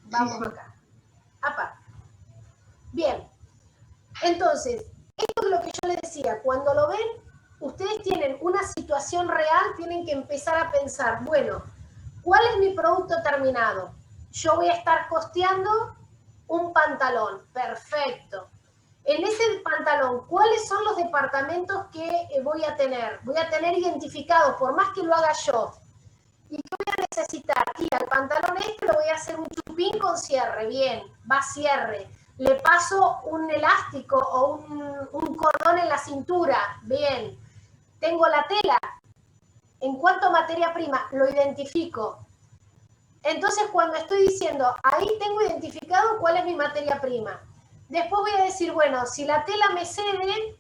Vamos acá. Apa. Bien. Entonces, esto es lo que yo les decía. Cuando lo ven, ustedes tienen una situación real, tienen que empezar a pensar, bueno, ¿cuál es mi producto terminado? Yo voy a estar costeando un pantalón. Perfecto. En ese pantalón, ¿cuáles son los departamentos que voy a tener? Voy a tener identificados, por más que lo haga yo. ¿Y qué voy a necesitar? Y al pantalón este lo voy a hacer un chupín con cierre. Bien, va cierre. Le paso un elástico o un cordón en la cintura. Bien. Tengo la tela. En cuanto a materia prima, lo identifico. Entonces, cuando estoy diciendo, ahí tengo identificado cuál es mi materia prima. Después voy a decir, bueno, si la tela me cede,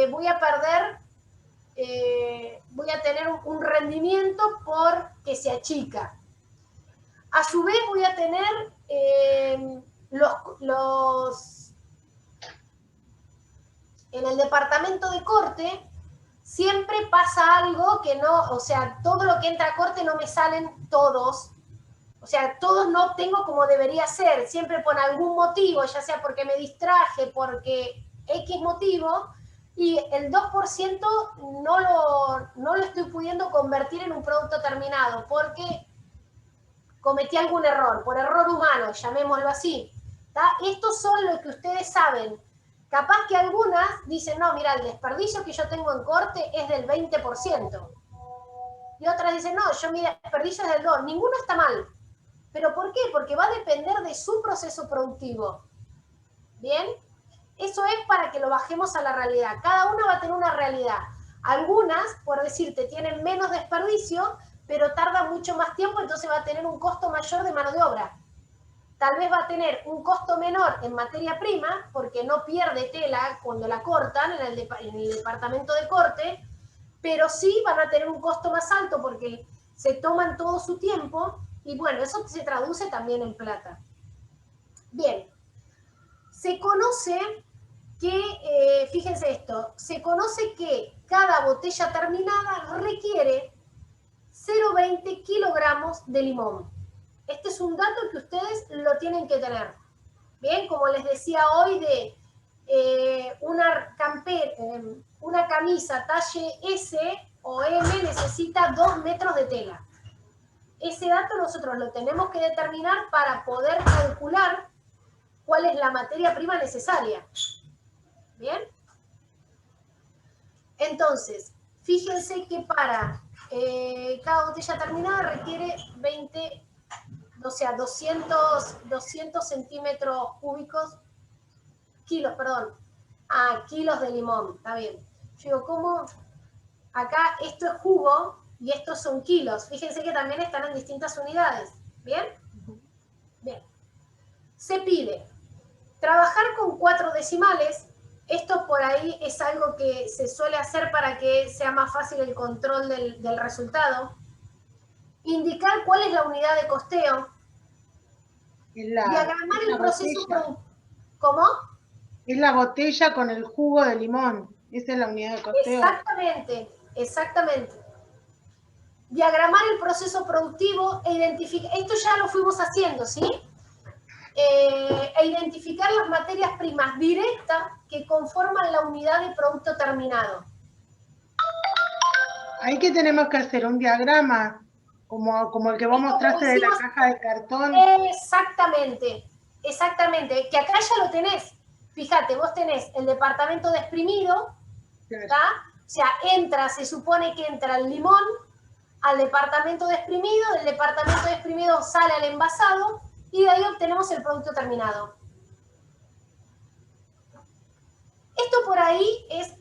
voy a perder, voy a tener un rendimiento porque se achica. A su vez voy a tener en el departamento de corte, siempre pasa algo que no, o sea, todo lo que entra a corte no me salen todos. O sea, todos no obtengo como debería ser, siempre por algún motivo, ya sea porque me distraje, porque X motivo, y el 2% no lo estoy pudiendo convertir en un producto terminado, porque cometí algún error, por error humano, llamémoslo así. ¿Tá? Estos son los que ustedes saben. Capaz que algunas dicen, no, mira, el desperdicio que yo tengo en corte es del 20%. Y otras dicen, no, yo mi desperdicio es del 2%. Ninguno está mal. ¿Pero por qué? Porque va a depender de su proceso productivo. ¿Bien? Eso es para que lo bajemos a la realidad. Cada una va a tener una realidad. Algunas, por decirte, tienen menos desperdicio, pero tarda mucho más tiempo, entonces va a tener un costo mayor de mano de obra. Tal vez va a tener un costo menor en materia prima, porque no pierde tela cuando la cortan en el departamento de corte, pero sí van a tener un costo más alto porque se toman todo su tiempo y bueno, eso se traduce también en plata. Bien, se conoce que, fíjense esto, se conoce que cada botella terminada requiere 0,20 kilogramos de limón. Este es un dato que ustedes lo tienen que tener. Bien, como les decía hoy de una camisa talle S o M necesita 2 metros de tela. Ese dato nosotros lo tenemos que determinar para poder calcular cuál es la materia prima necesaria. ¿Bien? Entonces, fíjense que para cada botella terminada requiere 200 centímetros cúbicos, kilos de limón, está bien. Yo digo, ¿cómo? Acá esto es jugo y estos son kilos. Fíjense que también están en distintas unidades. ¿Bien? Bien. Se pide trabajar con 4 decimales. Esto por ahí es algo que se suele hacer para que sea más fácil el control del resultado. Indicar cuál es la unidad de costeo. Diagramar el proceso. ¿Cómo? Es la botella con el jugo de limón. Esa es la unidad de costeo. Exactamente, exactamente. Diagramar el proceso productivo e identificar. Esto ya lo fuimos haciendo, ¿sí? E identificar las materias primas directas que conforman la unidad de producto terminado. Ahí que tenemos que hacer un diagrama, como el que vos mostraste de la caja de cartón. Exactamente, exactamente, que acá ya lo tenés. Fíjate, vos tenés el departamento de exprimido, ¿tá? O sea, se supone que entra el limón al departamento de exprimido, del departamento de exprimido sale al envasado y de ahí obtenemos el producto terminado. Esto por ahí es,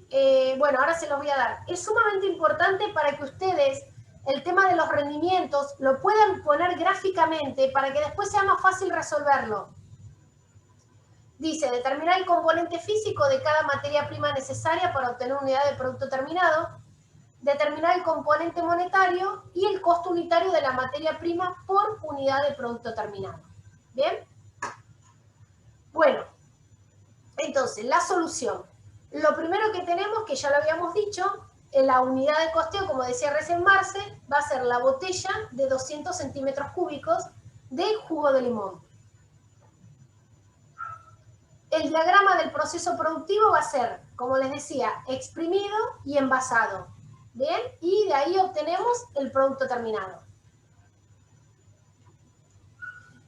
bueno, ahora se los voy a dar. Es sumamente importante para que ustedes el tema de los rendimientos lo puedan poner gráficamente para que después sea más fácil resolverlo. Dice, determinar el componente físico de cada materia prima necesaria para obtener una unidad de producto terminado, determinar el componente monetario y el costo unitario de la materia prima por unidad de producto terminado. ¿Bien? Bueno, entonces, la solución. Lo primero que tenemos, que ya lo habíamos dicho, en la unidad de costeo, como decía recién Marce, va a ser la botella de 200 centímetros cúbicos de jugo de limón. el diagrama del proceso productivo va a ser, como les decía, exprimido y envasado. ¿Bien? Y de ahí obtenemos el producto terminado.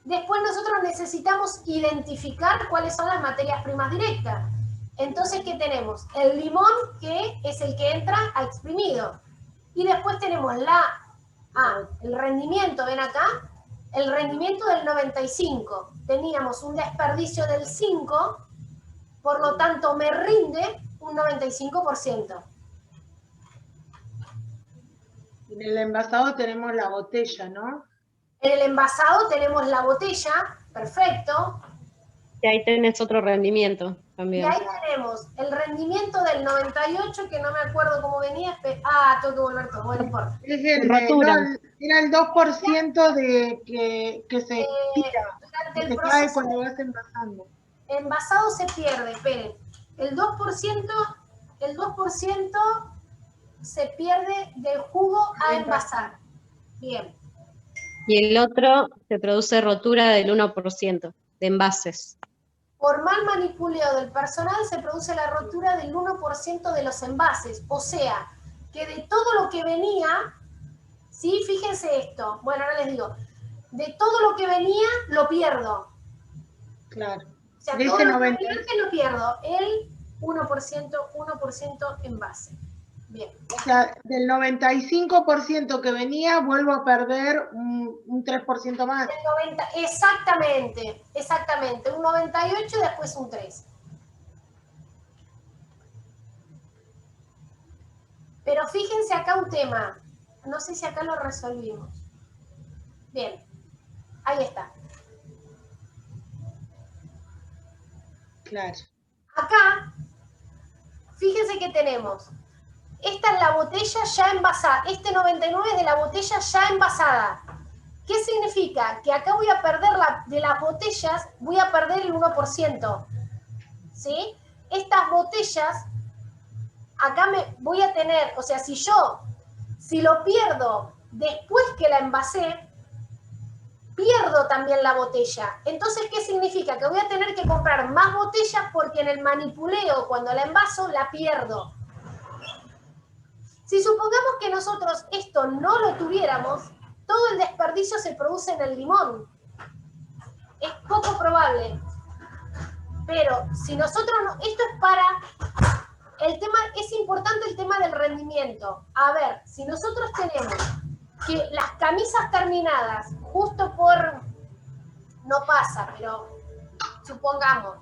Después nosotros necesitamos identificar cuáles son las materias primas directas. Entonces, ¿qué tenemos? El limón, que es el que entra a exprimido. Y después tenemos el rendimiento, ven acá, el rendimiento del 95. Teníamos un desperdicio del 5, por lo tanto me rinde un 95%. En el envasado tenemos la botella, ¿no? En el envasado tenemos la botella, perfecto. Y ahí tenés otro rendimiento también. Y ahí tenemos el rendimiento del 98, que no me acuerdo cómo venía. Tengo que volver todo, bueno, no importa. Es era el 2% de que se tira, durante que el se proceso cae cuando vas envasando. Envasado se pierde, esperen. El 2% se pierde del jugo a envasar. Bien. Y el otro se produce rotura del 1% de envases. Por mal manipuleo del personal se produce la rotura del 1% de los envases. O sea, que de todo lo que venía, ¿sí? Fíjense esto. Bueno, ahora les digo. De todo lo que venía, lo pierdo. Claro. O sea, De todo ese lo que 90. venía antes lo pierdo. El 1% envase. Bien. O sea, del 95% que venía, vuelvo a perder un 3% más. El 90, exactamente. Un 98 y después un 3. Pero fíjense acá un tema. No sé si acá lo resolvimos. Bien. Ahí está. Claro. Acá, fíjense que tenemos. Esta es la botella ya envasada. Este 99 es de la botella ya envasada. ¿Qué significa? Que acá voy a perder de las botellas, voy a perder el 1%. ¿Sí? Estas botellas, acá me voy a tener, o sea, si lo pierdo después que la envasé, pierdo también la botella. Entonces, ¿qué significa? Que voy a tener que comprar más botellas porque en el manipuleo, cuando la envaso, la pierdo. Si supongamos que nosotros esto no lo tuviéramos, todo el desperdicio se produce en el limón. Es poco probable. Pero si nosotros no, esto es para el tema, es importante el tema del rendimiento. A ver, si nosotros tenemos que las camisas terminadas, justo no pasa, pero supongamos,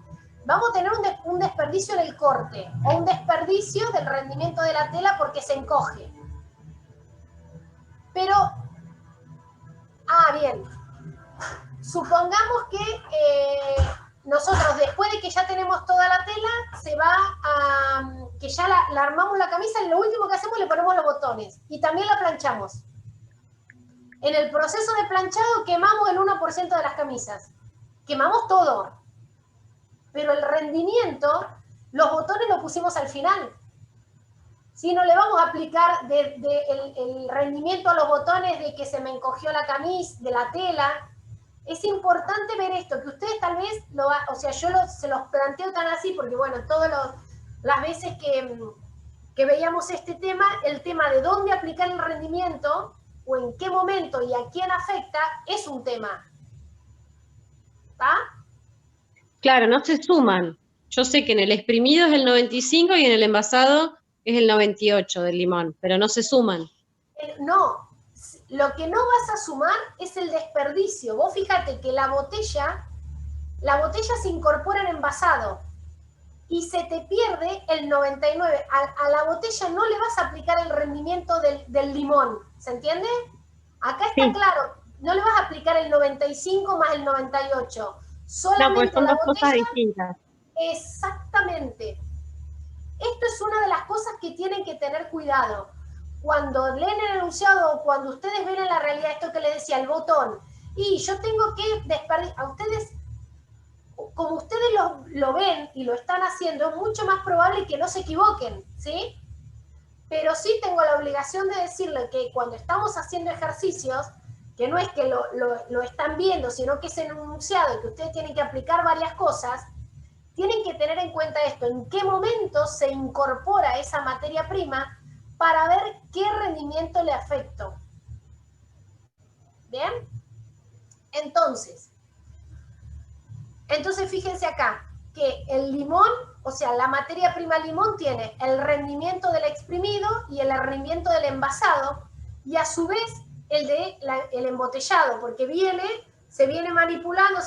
vamos a tener un desperdicio en el corte o un desperdicio del rendimiento de la tela porque se encoge. Pero, bien, supongamos que nosotros después de que ya tenemos toda la tela, que ya la armamos la camisa y lo último que hacemos le ponemos los botones y también la planchamos. En el proceso de planchado quemamos el 1% de las camisas. Quemamos todo. Pero el rendimiento, los botones los pusimos al final. Si no le vamos a aplicar el rendimiento a los botones de que se me encogió la camisa, de la tela. Es importante ver esto, que ustedes tal vez, se los planteo tan así, porque bueno, todas las veces que veíamos este tema, el tema de dónde aplicar el rendimiento, o en qué momento y a quién afecta, es un tema. ¿Está? Claro, no se suman. Yo sé que en el exprimido es el 95 y en el envasado es el 98 del limón, pero no se suman. No, lo que no vas a sumar es el desperdicio. Vos fíjate que la botella se incorpora en envasado y se te pierde el 99. A la botella no le vas a aplicar el rendimiento del limón, ¿se entiende? Acá está claro, no le vas a aplicar el 95 más el 98. Solamente no, pues son dos botella, cosas distintas. Exactamente. Esto es una de las cosas que tienen que tener cuidado. Cuando leen el enunciado o cuando ustedes ven en la realidad esto que les decía, el botón, y yo tengo que desperdiciar, a ustedes, como ustedes lo ven y lo están haciendo, es mucho más probable que no se equivoquen, ¿sí? Pero sí tengo la obligación de decirle que cuando estamos haciendo ejercicios, que no es que lo están viendo, sino que es en un enunciado y que ustedes tienen que aplicar varias cosas, tienen que tener en cuenta esto, en qué momento se incorpora esa materia prima para ver qué rendimiento le afectó. ¿Bien? Entonces fíjense acá, que el limón, o sea, la materia prima limón tiene el rendimiento del exprimido y el rendimiento del envasado, y a su vez el embotellado, porque se viene manipulando,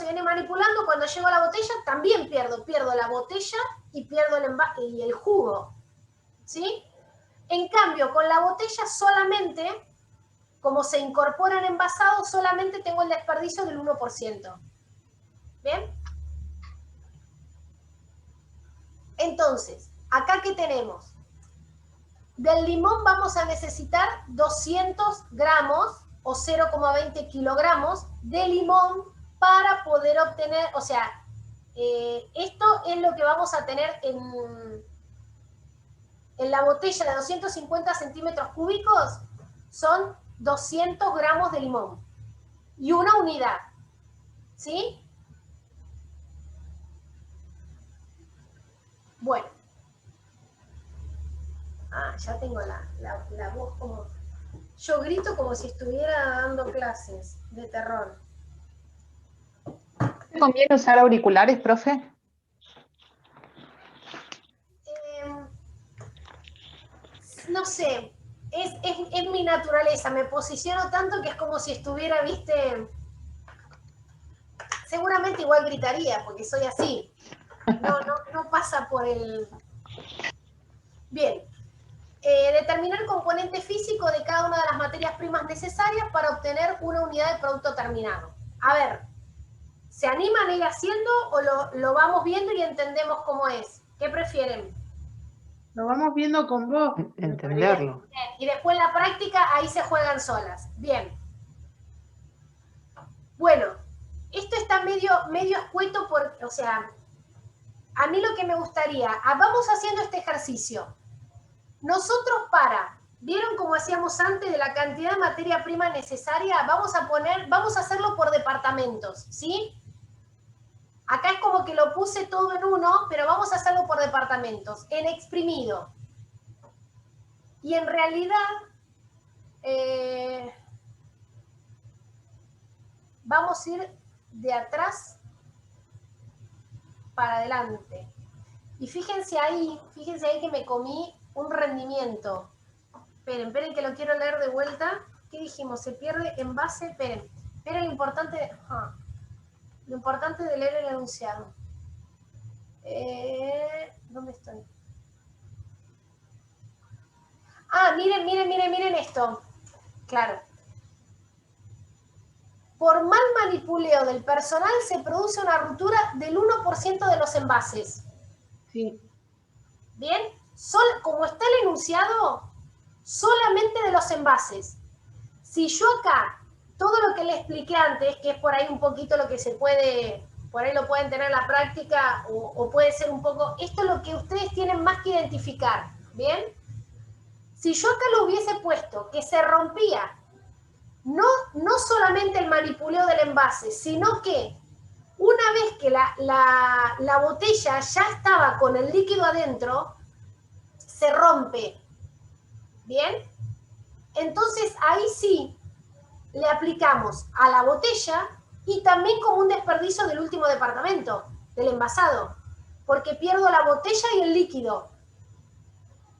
cuando llego a la botella también pierdo la botella y pierdo el jugo, ¿sí? En cambio, con la botella solamente, como se incorpora en envasado, solamente tengo el desperdicio del 1%. ¿Bien? Entonces, acá ¿qué tenemos? Del limón vamos a necesitar 200 gramos o 0,20 kilogramos de limón para poder obtener, o sea, esto es lo que vamos a tener en la botella de 250 centímetros cúbicos, son 200 gramos de limón y una unidad, ¿sí? Bueno. Ya tengo la voz como... Yo grito como si estuviera dando clases de terror. ¿Te conviene usar auriculares, profe? No sé, es mi naturaleza, me posiciono tanto que es como si estuviera, viste... Seguramente igual gritaría, porque soy así. No pasa por el... Bien. Determinar el componente físico de cada una de las materias primas necesarias para obtener una unidad de producto terminado. A ver, ¿se animan a ir haciendo o lo vamos viendo y entendemos cómo es? ¿Qué prefieren? Lo vamos viendo con vos. Entenderlo. Bien. Y después en la práctica ahí se juegan solas. Bien. Bueno, esto está medio escueto porque, o sea, a mí lo que me gustaría, vamos haciendo este ejercicio. Nosotros ¿vieron cómo hacíamos antes de la cantidad de materia prima necesaria? Vamos a hacerlo por departamentos, ¿sí? Acá es como que lo puse todo en uno, pero vamos a hacerlo por departamentos, en exprimido. Y en realidad, vamos a ir de atrás para adelante. Y fíjense ahí que me comí un rendimiento. Esperen que lo quiero leer de vuelta. ¿Qué dijimos? Se pierde envase. Esperen lo importante de leer el enunciado. ¿Dónde estoy? Miren esto. Claro. Por mal manipuleo del personal se produce una ruptura del 1% de los envases. Sí. ¿Bien? Como está el enunciado, solamente de los envases. Si yo acá, todo lo que les expliqué antes, que es por ahí un poquito lo que se puede, por ahí lo pueden tener en la práctica, o puede ser un poco, esto es lo que ustedes tienen más que identificar, ¿bien? Si yo acá lo hubiese puesto, que se rompía, no solamente el manipuleo del envase, sino que una vez que la botella ya estaba con el líquido adentro, se rompe. ¿Bien? Entonces ahí sí le aplicamos a la botella y también como un desperdicio del último departamento, del envasado, porque pierdo la botella y el líquido.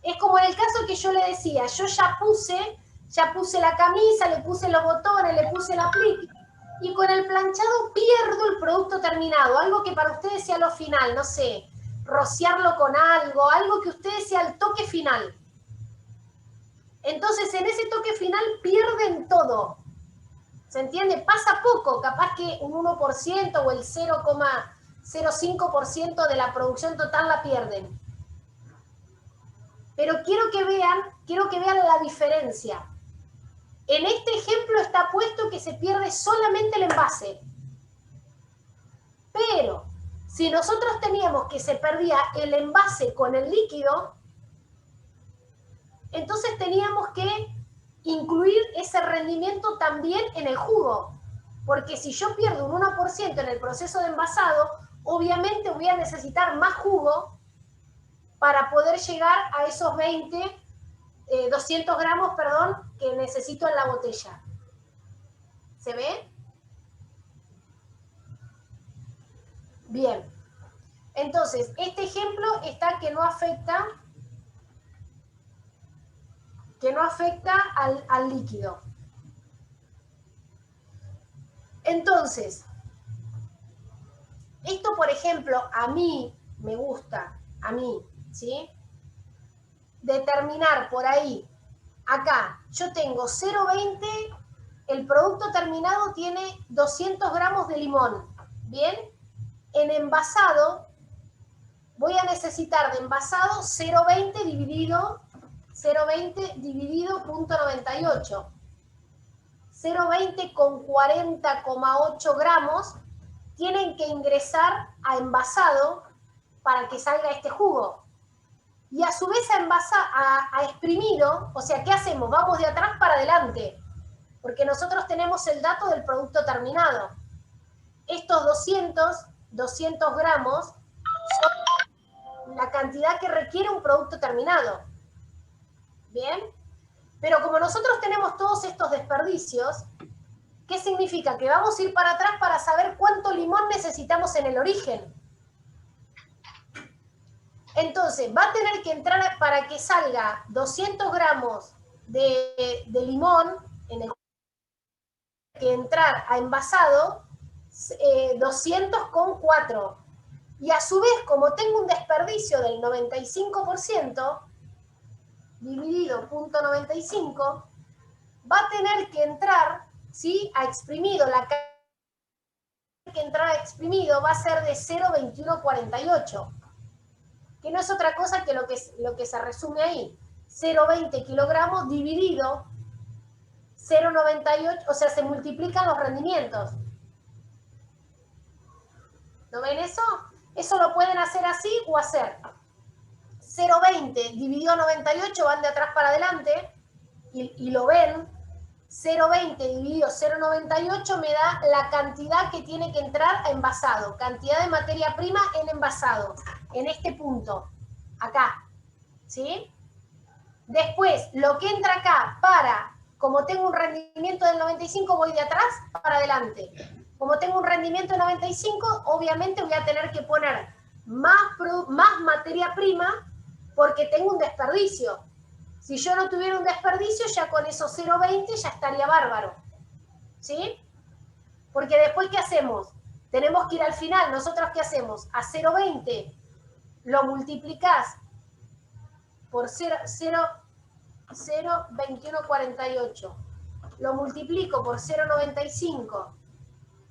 Es como en el caso que yo le decía, yo ya puse la camisa, le puse los botones, le puse el aplique, y con el planchado pierdo el producto terminado, algo que para ustedes sea lo final, no sé, rociarlo con algo que ustedes sea el toque final. Entonces, en ese toque final pierden todo. ¿Se entiende? Pasa poco, capaz que un 1% o el 0,05% de la producción total la pierden. Pero quiero que vean la diferencia. En este ejemplo está puesto que se pierde solamente el envase. Pero si nosotros teníamos que se perdía el envase con el líquido, entonces teníamos que incluir ese rendimiento también en el jugo. Porque si yo pierdo un 1% en el proceso de envasado, obviamente voy a necesitar más jugo para poder llegar a esos 200 gramos, perdón, que necesito en la botella. ¿Se ve? Bien. Entonces, este ejemplo está que no afecta al líquido. Entonces, esto, por ejemplo, a mí me gusta, a mí, ¿sí? Determinar por ahí, acá, yo tengo 0,20, el producto terminado tiene 200 gramos de limón, ¿bien? En envasado, voy a necesitar de envasado 0,20 dividido 0,98. 0,20 con 40,8 gramos tienen que ingresar a envasado para que salga este jugo. Y a su vez a exprimido, o sea, ¿qué hacemos? Vamos de atrás para adelante, porque nosotros tenemos el dato del producto terminado. Estos 200 gramos son la cantidad que requiere un producto terminado. ¿Bien? Pero como nosotros tenemos todos estos desperdicios, ¿qué significa? Que vamos a ir para atrás para saber cuánto limón necesitamos en el origen. Entonces, va a tener que entrar, para que salga 200 gramos de limón, en el que entrar a envasado 200,4. Y a su vez, como tengo un desperdicio del 95%, dividido 0,95, va a tener que entrar, ¿sí?, a exprimido. La que entrar a exprimido va a ser de 0,2148, que no es otra cosa que lo que se resume ahí. 0,20 kilogramos dividido 0,98, o sea, se multiplican los rendimientos. ¿No ven eso? Eso lo pueden hacer así o hacer 0,20 dividido 98, van de atrás para adelante, y lo ven. 0,20 dividido 0,98 me da la cantidad que tiene que entrar a envasado, cantidad de materia prima en envasado, en este punto, acá, ¿sí? Después, lo que entra acá, como tengo un rendimiento del 95, voy de atrás para adelante. Como tengo un rendimiento del 95, obviamente voy a tener que poner más materia prima, porque tengo un desperdicio. Si yo no tuviera un desperdicio, ya con esos 0,20 ya estaría bárbaro. ¿Sí? Porque después, ¿qué hacemos? Tenemos que ir al final. ¿Nosotros qué hacemos? A 0,20 lo multiplicás por 0,2148. Lo multiplico por 0,95.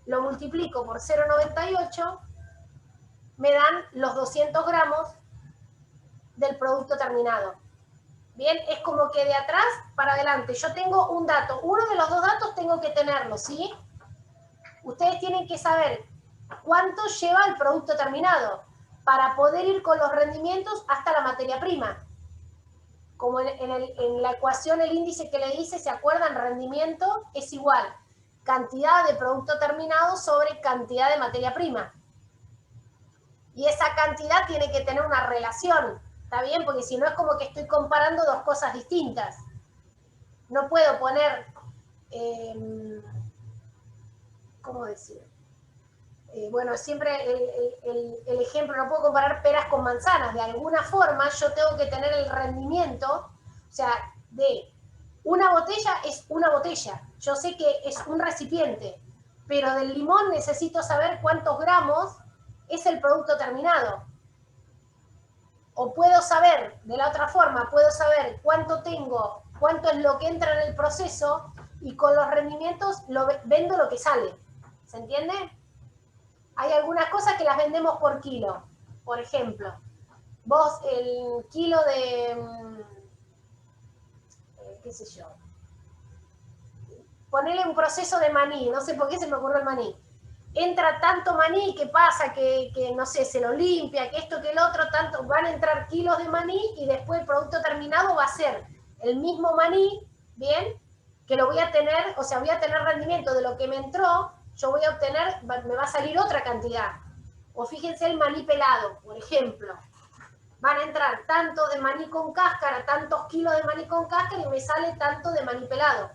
Lo multiplico por 0,98. Me dan los 200 gramos del producto terminado. Bien, es como que de atrás para adelante. Yo tengo un dato. Uno de los dos datos tengo que tenerlo, ¿sí? Ustedes tienen que saber cuánto lleva el producto terminado para poder ir con los rendimientos hasta la materia prima. Como en la ecuación, el índice que le hice, ¿se acuerdan? Rendimiento es igual cantidad de producto terminado sobre cantidad de materia prima. Y esa cantidad tiene que tener una relación. ¿Está bien? Porque si no es como que estoy comparando dos cosas distintas. No puedo poner, ¿cómo decir? Bueno, siempre el ejemplo, no puedo comparar peras con manzanas. De alguna forma yo tengo que tener el rendimiento, o sea, de una botella es una botella. Yo sé que es un recipiente, pero del limón necesito saber cuántos gramos es el producto terminado. O puedo saber, de la otra forma, puedo saber cuánto tengo, cuánto es lo que entra en el proceso, y con los rendimientos vendo lo que sale. ¿Se entiende? Hay algunas cosas que las vendemos por kilo. Por ejemplo, vos el kilo de, qué sé yo, ponele un proceso de maní, no sé por qué se me ocurrió el maní. Entra tanto maní, ¿qué pasa? Que no sé, se lo limpia, que esto, que el otro, tanto, van a entrar kilos de maní, y después el producto terminado va a ser el mismo maní, ¿bien? Que lo voy a tener, o sea, voy a tener rendimiento de lo que me entró, yo voy a obtener, me va a salir otra cantidad. O fíjense el maní pelado, por ejemplo. Van a entrar tanto de maní con cáscara, tantos kilos de maní con cáscara y me sale tanto de maní pelado.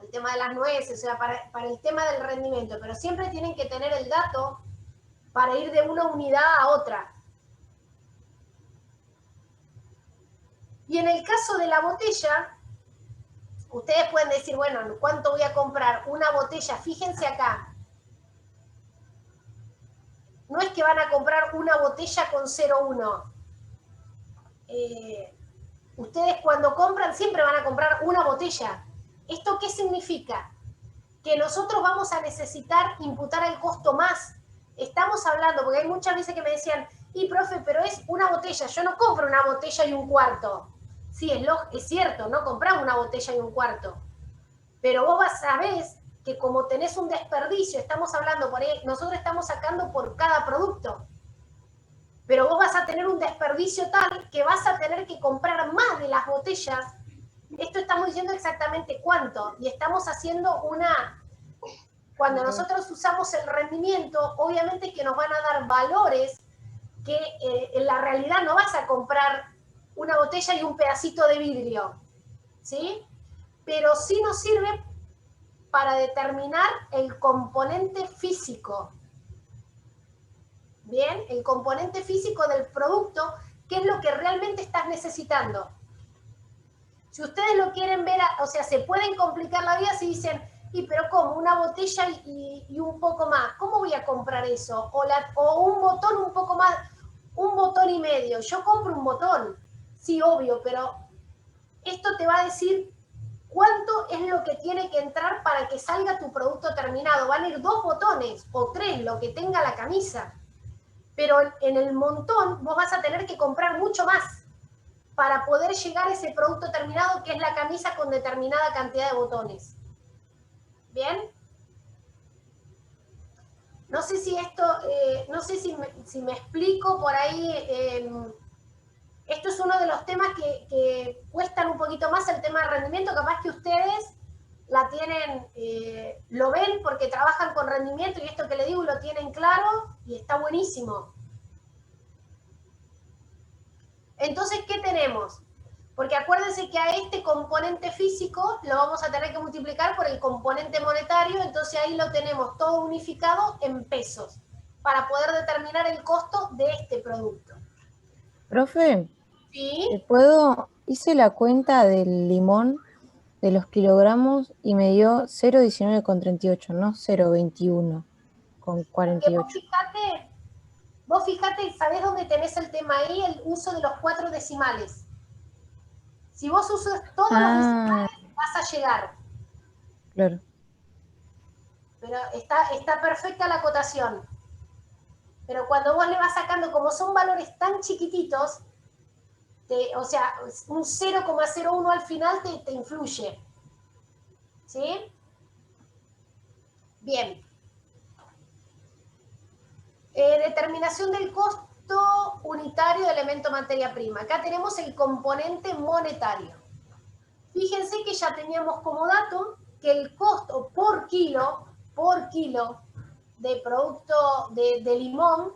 El tema de las nueces, o sea, para el tema del rendimiento. Pero siempre tienen que tener el dato para ir de una unidad a otra. Y en el caso de la botella, ustedes pueden decir, bueno, ¿cuánto voy a comprar? Una botella, fíjense acá. No es que van a comprar una botella con 0,1. Ustedes cuando compran siempre van a comprar una botella. ¿Esto qué significa? Que nosotros vamos a necesitar imputar el costo más. Estamos hablando, porque hay muchas veces que me decían, y profe, pero es una botella, yo no compro una botella y un cuarto. Sí, es cierto, no compramos una botella y un cuarto. Pero vos sabés que como tenés un desperdicio, estamos hablando por ahí, nosotros estamos sacando por cada producto. Pero vos vas a tener un desperdicio tal que vas a tener que comprar más de las botellas. Esto estamos diciendo exactamente cuánto. Y estamos haciendo cuando nosotros usamos el rendimiento, obviamente que nos van a dar valores que en la realidad no vas a comprar una botella y un pedacito de vidrio, ¿sí? Pero sí nos sirve para determinar el componente físico. Bien, el componente físico del producto, qué es lo que realmente estás necesitando. Si ustedes lo quieren ver, o sea, se pueden complicar la vida si dicen, pero ¿cómo? Una botella y un poco más. ¿Cómo voy a comprar eso? O un botón un poco más, un botón y medio. Yo compro un botón. Sí, obvio, pero esto te va a decir cuánto es lo que tiene que entrar para que salga tu producto terminado. Van a ir 2 botones o 3, lo que tenga la camisa. Pero en el montón vos vas a tener que comprar mucho más para poder llegar a ese producto terminado que es la camisa con determinada cantidad de botones. ¿Bien? No sé si esto, no sé si me explico por ahí. Esto es uno de los temas que cuestan un poquito más, el tema de rendimiento. Capaz que ustedes la tienen, lo ven porque trabajan con rendimiento y esto que le digo lo tienen claro y está buenísimo. Entonces, ¿qué tenemos? Porque acuérdense que a este componente físico lo vamos a tener que multiplicar por el componente monetario, entonces ahí lo tenemos todo unificado en pesos para poder determinar el costo de este producto. Profe, ¿Sí? hice la cuenta del limón de los kilogramos y me dio 0,19,38, no 0,21 con 48. Vos fíjate, ¿sabés dónde tenés el tema ahí? El uso de los 4 decimales. Si vos usas todos los decimales, vas a llegar. Claro. Pero está perfecta la acotación. Pero cuando vos le vas sacando, como son valores tan chiquititos, o sea, un 0,01 al final te influye. ¿Sí? Bien. Determinación del costo unitario de elemento materia prima. Acá tenemos el componente monetario. Fíjense que ya teníamos como dato que el costo por kilo de producto de limón,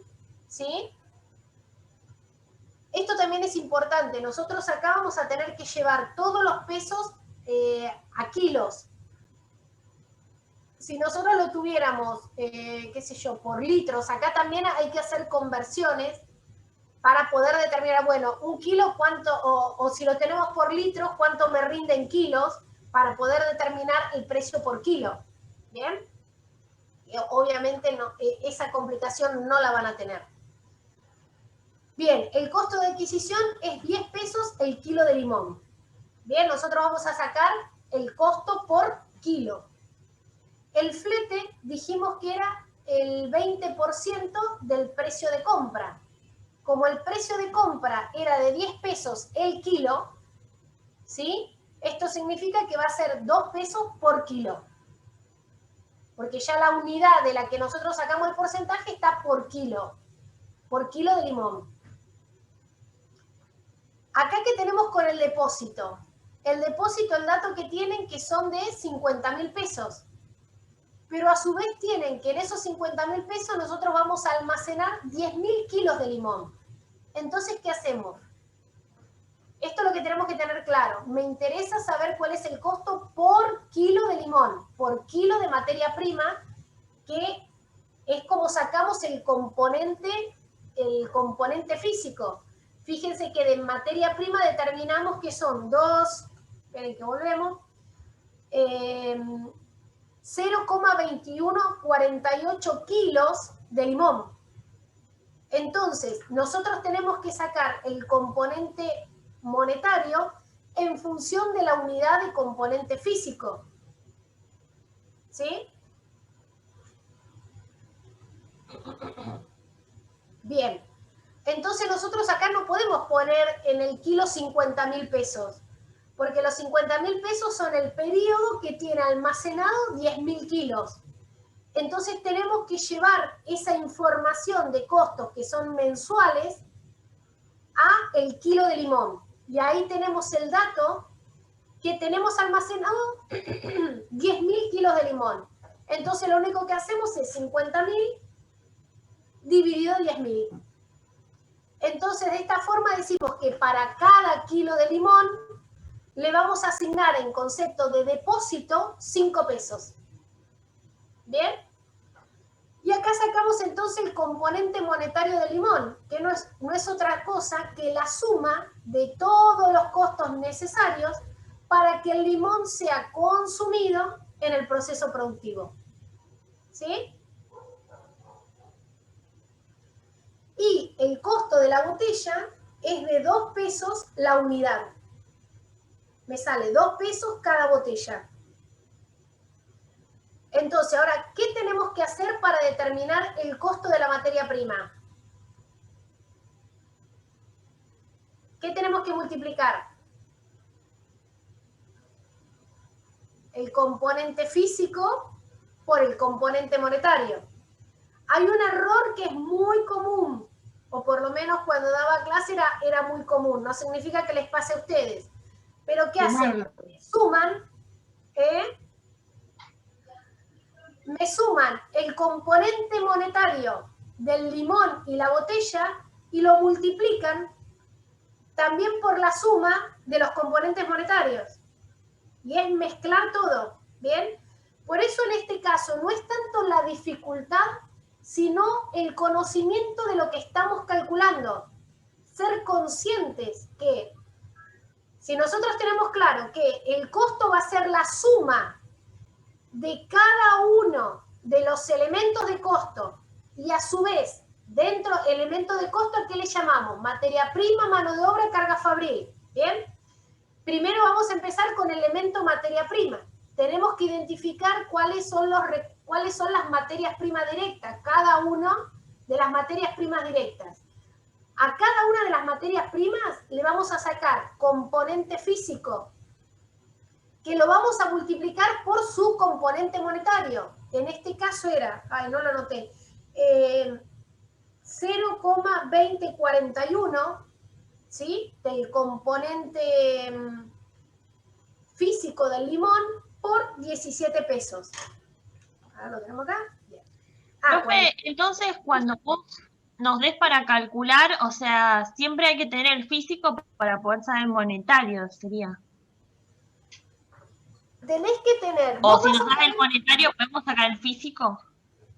¿sí? Esto también es importante. Nosotros acá vamos a tener que llevar todos los pesos a kilos. Si nosotros lo tuviéramos, qué sé yo, por litros, acá también hay que hacer conversiones para poder determinar, bueno, un kilo cuánto, o si lo tenemos por litros, cuánto me rinde en kilos, para poder determinar el precio por kilo. ¿Bien? Obviamente no, esa complicación no la van a tener. Bien, el costo de adquisición es 10 pesos el kilo de limón. Bien, nosotros vamos a sacar el costo por kilo. El flete dijimos que era el 20% del precio de compra. Como el precio de compra era de 10 pesos el kilo, ¿sí? Esto significa que va a ser 2 pesos por kilo. Porque ya la unidad de la que nosotros sacamos el porcentaje está por kilo de limón. Acá que tenemos con el depósito. El depósito, el dato que tienen que son de 50.000 pesos. pero a su vez tienen que en esos 50.000 pesos nosotros vamos a almacenar 10.000 kilos de limón. Entonces, ¿qué hacemos? Esto es lo que tenemos que tener claro. Me interesa saber cuál es el costo por kilo de limón, por kilo de materia prima, que es como sacamos el componente físico. Fíjense que de materia prima determinamos que son esperen que volvemos, 0,2148 kilos de limón. Entonces, nosotros tenemos que sacar el componente monetario en función de la unidad de componente físico. ¿Sí? Bien. Entonces nosotros acá no podemos poner en el kilo 50.000 pesos, porque los 50.000 pesos son el periodo que tiene almacenado 10.000 kilos. Entonces tenemos que llevar esa información de costos que son mensuales a el kilo de limón. Y ahí tenemos el dato que tenemos almacenado 10.000 kilos de limón. Entonces lo único que hacemos es 50.000 dividido 10.000. Entonces de esta forma decimos que para cada kilo de limón le vamos a asignar en concepto de depósito 5 pesos. ¿Bien? Y acá sacamos entonces el componente monetario del limón, que no es otra cosa que la suma de todos los costos necesarios para que el limón sea consumido en el proceso productivo. ¿Sí? Y el costo de la botella es de 2 pesos la unidad. Me sale 2 pesos cada botella. Entonces, ahora, ¿qué tenemos que hacer para determinar el costo de la materia prima? ¿Qué tenemos que multiplicar? El componente físico por el componente monetario. Hay un error que es muy común, o por lo menos cuando daba clase era muy común. No significa que les pase a ustedes. Pero ¿qué hacen? Me suman el componente monetario del limón y la botella y lo multiplican también por la suma de los componentes monetarios. Y es mezclar todo, ¿bien? Por eso en este caso no es tanto la dificultad, sino el conocimiento de lo que estamos calculando. Ser conscientes que si nosotros tenemos claro que el costo va a ser la suma de cada uno de los elementos de costo y a su vez dentro elementos de costo, ¿qué le llamamos? Materia prima, mano de obra, carga fabril. ¿Bien? Primero vamos a empezar con el elemento materia prima. Tenemos que identificar cuáles son las materias primas directas, cada una de las materias primas directas. A cada una de las materias primas le vamos a sacar componente físico, que lo vamos a multiplicar por su componente monetario. En este caso era, no lo anoté, 0,2041, ¿sí? Del componente físico del limón por 17 pesos. Ahora lo tenemos acá. Bien. Profe, entonces cuando vos nos des para calcular, o sea, siempre hay que tener el físico para poder saber el monetario, sería. Tenés que tener... O si nos das el monetario, ¿podemos sacar el físico?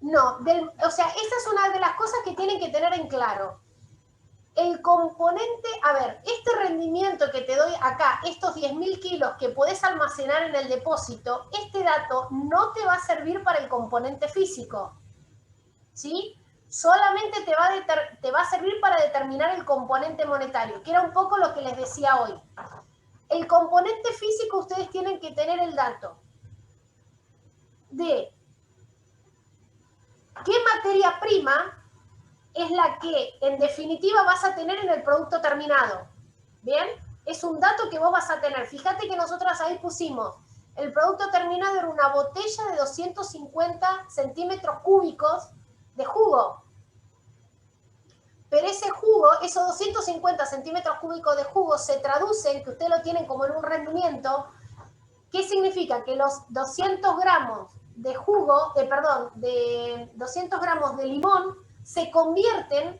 No, o sea, esa es una de las cosas que tienen que tener en claro. El componente, a ver, este rendimiento que te doy acá, estos 10.000 kilos que podés almacenar en el depósito, este dato no te va a servir para el componente físico, ¿sí? Solamente te va a servir para determinar el componente monetario, que era un poco lo que les decía hoy. El componente físico ustedes tienen que tener el dato de qué materia prima es la que en definitiva vas a tener en el producto terminado. ¿Bien? Es un dato que vos vas a tener. Fíjate que nosotros ahí pusimos el producto terminado era una botella de 250 centímetros cúbicos de jugo. Pero ese jugo, esos 250 centímetros cúbicos de jugo se traducen, que ustedes lo tienen como en un rendimiento. ¿Qué significa? Que los 200 gramos de jugo, de 200 gramos de limón se convierten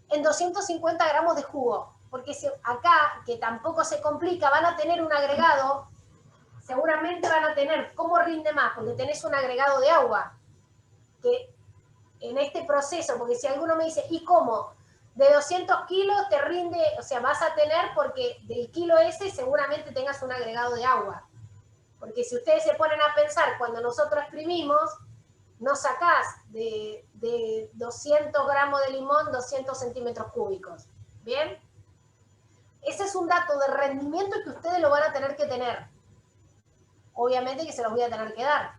en 250 gramos de jugo. Porque si acá, que tampoco se complica, van a tener un agregado, seguramente van a tener, ¿cómo rinde más? Porque tenés un agregado de agua, que en este proceso, porque si alguno me dice, ¿y cómo? De 200 kilos te rinde, o sea, vas a tener, porque del kilo ese seguramente tengas un agregado de agua. Porque si ustedes se ponen a pensar, cuando nosotros exprimimos, no sacás de 200 gramos de limón 200 centímetros cúbicos. ¿Bien? Ese es un dato de rendimiento que ustedes lo van a tener que tener. Obviamente que se los voy a tener que dar.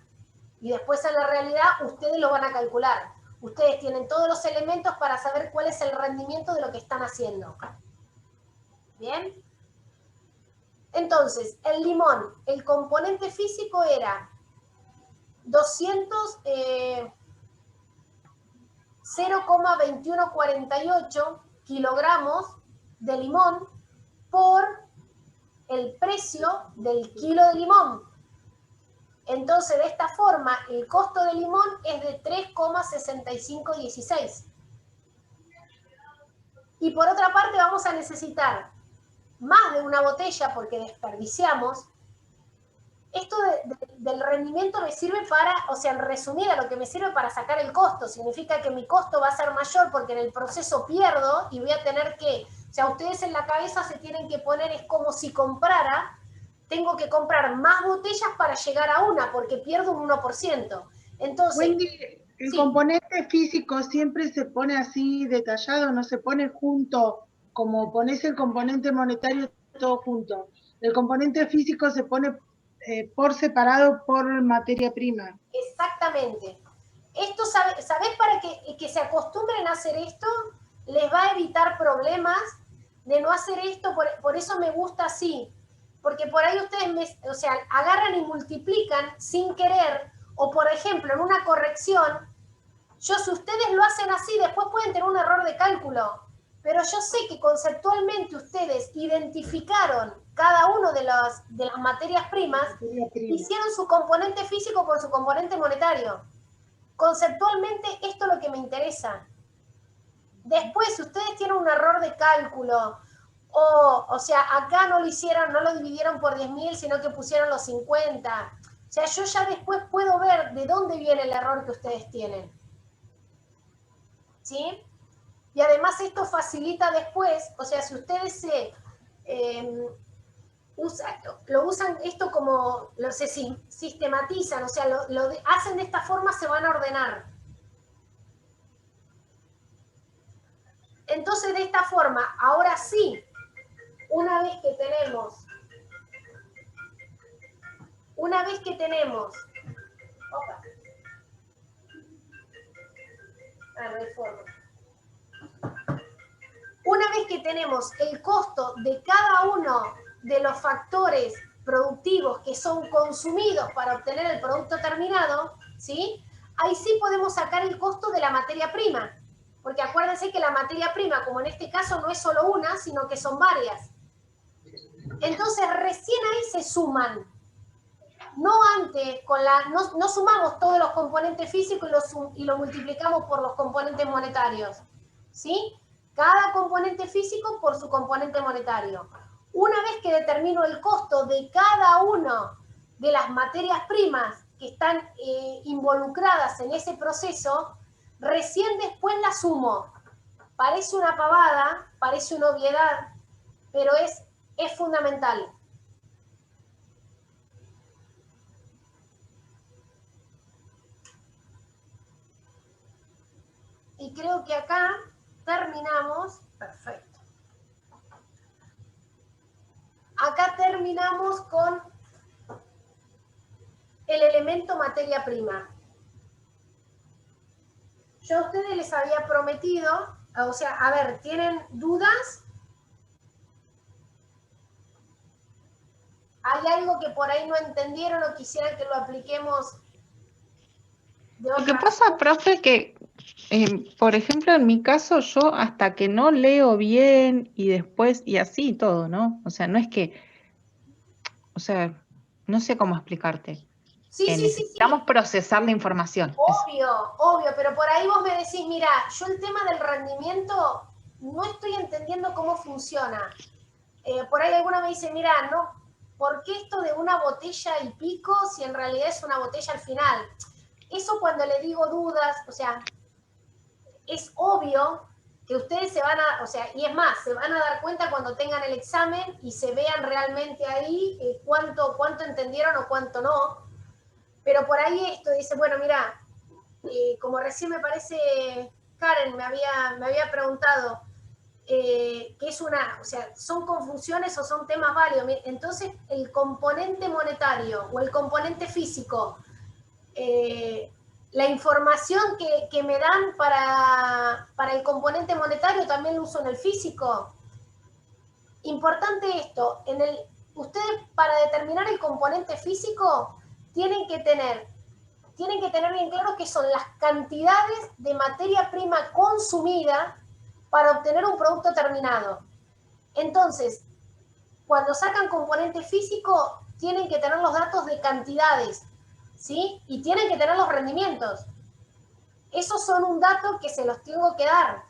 Y después en la realidad ustedes lo van a calcular. Ustedes tienen todos los elementos para saber cuál es el rendimiento de lo que están haciendo. ¿Bien? Entonces, el limón, el componente físico era 0,2148 kilogramos de limón por el precio del kilo de limón. Entonces, de esta forma, el costo del limón es de 3,6516. Y por otra parte, vamos a necesitar más de una botella porque desperdiciamos. Esto del rendimiento me sirve para, o sea, en resumida, lo que me sirve para sacar el costo. Significa que mi costo va a ser mayor porque en el proceso pierdo y voy a tener que, o sea, ustedes en la cabeza se tienen que poner, es como si comprara, tengo que comprar más botellas para llegar a una porque pierdo un 1%. Entonces, Wendy, el sí. componente físico siempre se pone así detallado, no se pone junto, como pones el componente monetario todo junto. El componente físico se pone por separado por materia prima. Exactamente. Esto, ¿sabés? Para que se acostumbren a hacer esto, les va a evitar problemas de no hacer esto, por eso me gusta así. Porque por ahí ustedes, o sea, agarran y multiplican sin querer, o por ejemplo, en una corrección, si ustedes lo hacen así, después pueden tener un error de cálculo, pero yo sé que conceptualmente ustedes identificaron cada uno de las materias primas, hicieron su componente físico con su componente monetario. Conceptualmente esto es lo que me interesa. Después, si ustedes tienen un error de cálculo, o sea, acá no lo hicieron, no lo dividieron por 10.000, sino que pusieron los 50. O sea, yo ya después puedo ver de dónde viene el error que ustedes tienen. ¿Sí? Y además esto facilita después, o sea, si ustedes lo usan esto como, se sistematizan, o sea, hacen de esta forma, se van a ordenar. Entonces, de esta forma, ahora sí, una vez que tenemos, opa, una vez que tenemos el costo de cada uno de los factores productivos que son consumidos para obtener el producto terminado, ¿sí? Ahí sí podemos sacar el costo de la materia prima. Porque acuérdense que la materia prima, como en este caso, no es solo una, sino que son varias. Entonces, recién ahí se suman. No antes, no sumamos todos los componentes físicos y lo multiplicamos por los componentes monetarios. ¿Sí? Cada componente físico por su componente monetario. Una vez que determino el costo de cada una de las materias primas que están involucradas en ese proceso, recién después la sumo. Parece una pavada, parece una obviedad, pero es fundamental. Y creo que acá terminamos. Perfecto. Acá terminamos con el elemento materia prima. Yo a ustedes les había prometido, o sea, a ver, ¿tienen dudas? ¿Hay algo que por ahí no entendieron o quisieran que lo apliquemos de otra? Lo que pasa, profe, que, por ejemplo, en mi caso, yo hasta que no leo bien y después, y así todo, ¿no? O sea, no es que, o sea, no sé cómo explicarte. Sí, sí, sí, sí. Necesitamos procesar la información. Obvio, pero por ahí vos me decís, mira, yo el tema del rendimiento no estoy entendiendo cómo funciona. Por ahí alguno me dice, mira, no, ¿por qué esto de una botella y pico si en realidad es una botella al final? Eso cuando le digo dudas, o sea, es obvio que ustedes se van a, o sea, y es más, se van a dar cuenta cuando tengan el examen y se vean realmente ahí cuánto entendieron o cuánto no. Pero por ahí esto dice, bueno, mira, como recién me parece Karen me había preguntado, que es una, o sea, son confusiones o son temas válidos. Entonces, el componente monetario o el componente físico, la información que me dan para el componente monetario también lo uso en el físico. Importante esto, ustedes para determinar el componente físico tienen que tener bien claro que son las cantidades de materia prima consumida para obtener un producto terminado. Entonces, cuando sacan componente físico, tienen que tener los datos de cantidades, ¿sí? Y tienen que tener los rendimientos. Esos son un dato que se los tengo que dar.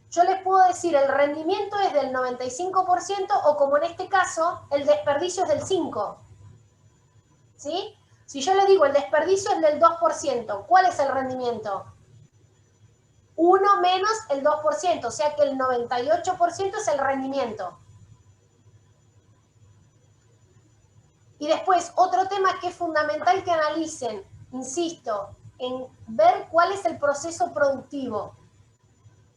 Yo les puedo decir, el rendimiento es del 95% o como en este caso, el desperdicio es del 5%, ¿sí? Si yo le digo el desperdicio es del 2%, ¿cuál es el rendimiento? 1 menos el 2%, o sea que el 98% es el rendimiento. Y después, otro tema que es fundamental que analicen, insisto, en ver cuál es el proceso productivo.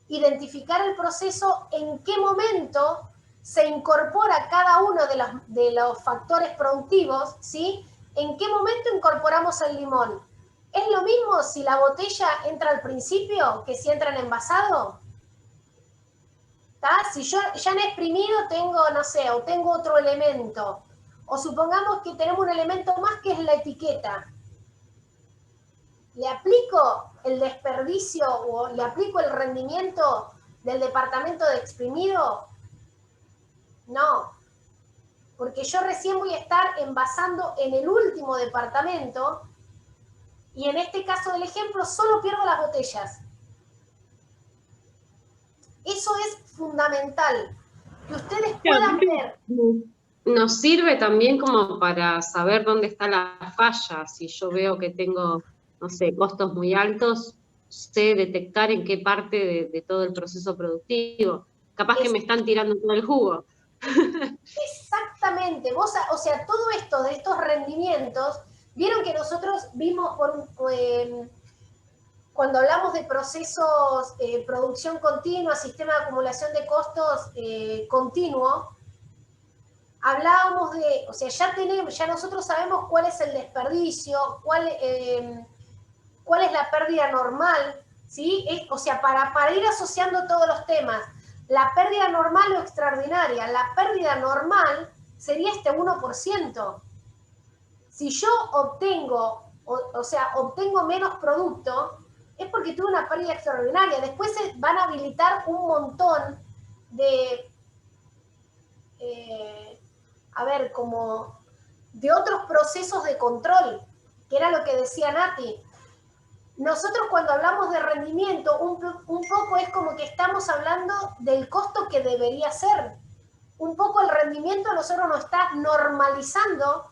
Identificar el proceso, en qué momento se incorpora cada uno de los factores productivos, ¿sí? ¿En qué momento incorporamos el limón? ¿Es lo mismo si la botella entra al principio que si entra en envasado? ¿Tá? Si yo ya en exprimido tengo, no sé, o tengo otro elemento, o supongamos que tenemos un elemento más que es la etiqueta, ¿le aplico el desperdicio o le aplico el rendimiento del departamento de exprimido? No, porque yo recién voy a estar envasando en el último departamento y en este caso del ejemplo solo pierdo las botellas. Eso es fundamental, que ustedes puedan ver. Nos sirve también como para saber dónde está la falla. Si yo veo que tengo, no sé, costos muy altos, sé detectar en qué parte de todo el proceso productivo. Capaz que me están tirando todo el jugo. Exactamente, o sea, todo esto de estos rendimientos, vieron que nosotros vimos cuando hablamos de procesos, producción continua, sistema de acumulación de costos continuo, hablábamos de, o sea, ya nosotros sabemos cuál es el desperdicio, cuál es la pérdida normal, ¿sí? O sea, para ir asociando todos los temas, la pérdida normal o extraordinaria, la pérdida normal sería este 1%. Si yo obtengo, obtengo menos producto, es porque tuve una pérdida extraordinaria. Después se van a habilitar un montón de, como de otros procesos de control, que era lo que decía Nati. Nosotros cuando hablamos de rendimiento, un poco es como que estamos hablando del costo que debería ser. Un poco el rendimiento a nosotros nos está normalizando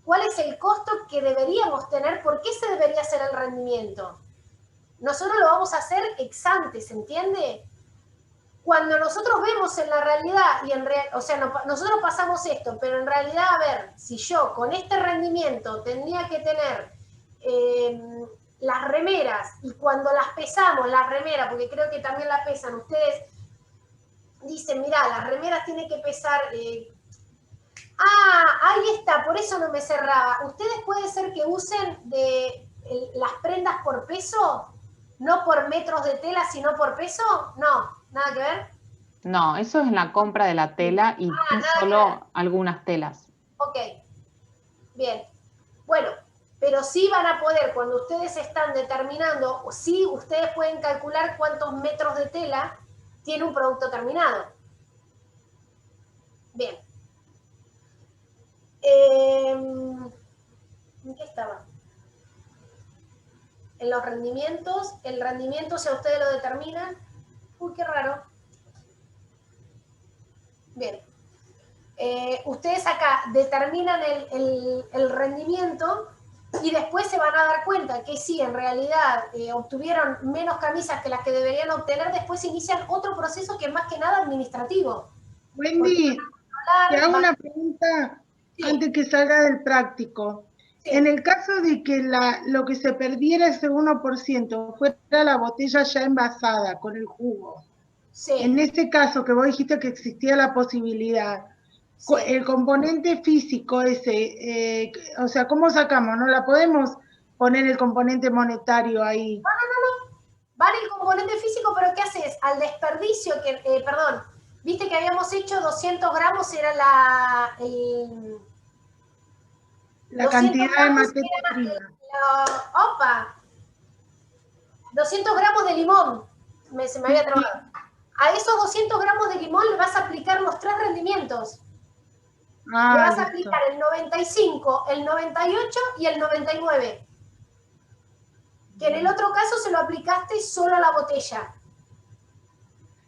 cuál es el costo que deberíamos tener, por qué se debería hacer el rendimiento. Nosotros lo vamos a hacer ex ante, ¿se entiende? Cuando nosotros vemos en la realidad, nosotros pasamos esto, pero en realidad, a ver, si yo con este rendimiento tendría que tener las remeras, y cuando las pesamos, las remeras, porque creo que también la pesan, ustedes dicen, mirá, las remeras tienen que pesar... ahí está, por eso no me cerraba. ¿Ustedes puede ser que usen las prendas por peso? ¿No por metros de tela, sino por peso? No, nada que ver. No, eso es en la compra de la tela y solo algunas telas. Ok, bien. Bueno, pero sí van a poder, cuando ustedes están determinando, sí ustedes pueden calcular cuántos metros de tela tiene un producto terminado. Bien. ¿En qué estaba? en los rendimientos, el rendimiento si a ustedes lo determinan. Uy, qué raro. Bien. Ustedes acá determinan el rendimiento y después se van a dar cuenta que sí, en realidad obtuvieron menos camisas que las que deberían obtener, después inician otro proceso que es más que nada administrativo. Wendy, te hago una pregunta antes que salga del práctico. Sí. En el caso de que lo que se perdiera ese 1% fuera la botella ya envasada con el jugo, sí. En ese caso que vos dijiste que existía la posibilidad, sí. El componente físico ese, o sea, ¿cómo sacamos? ¿No la podemos poner el componente monetario ahí? No. Vale el componente físico, pero ¿qué haces? Al desperdicio, perdón, viste que habíamos hecho 200 gramos, era la cantidad de materia prima. Opa, 200 gramos de limón, se me había trabado. A esos 200 gramos de limón le vas a aplicar los 3 rendimientos. Le vas a aplicar el 95, el 98 y el 99. Que en el otro caso se lo aplicaste solo a la botella.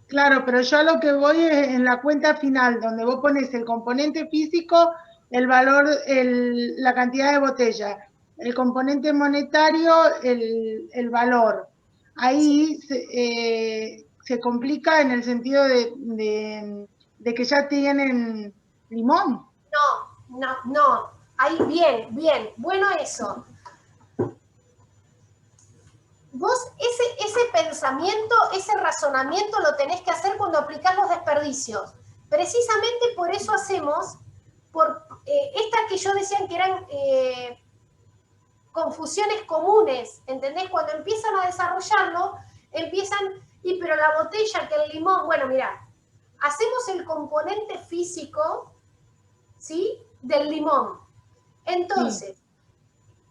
Claro, pero yo a lo que voy es en la cuenta final, donde vos pones el componente físico, el valor, la cantidad de botella, el componente monetario, el valor. Ahí se complica en el sentido de que ya tienen limón. No. Ahí, bien. Bueno eso. Vos ese pensamiento, ese razonamiento lo tenés que hacer cuando aplicás los desperdicios. Precisamente por eso hacemos, estas que yo decían que eran confusiones comunes, ¿entendés? Cuando empiezan a desarrollarlo, pero la botella, que el limón, bueno, mirá, hacemos el componente físico, ¿sí? Del limón. Entonces,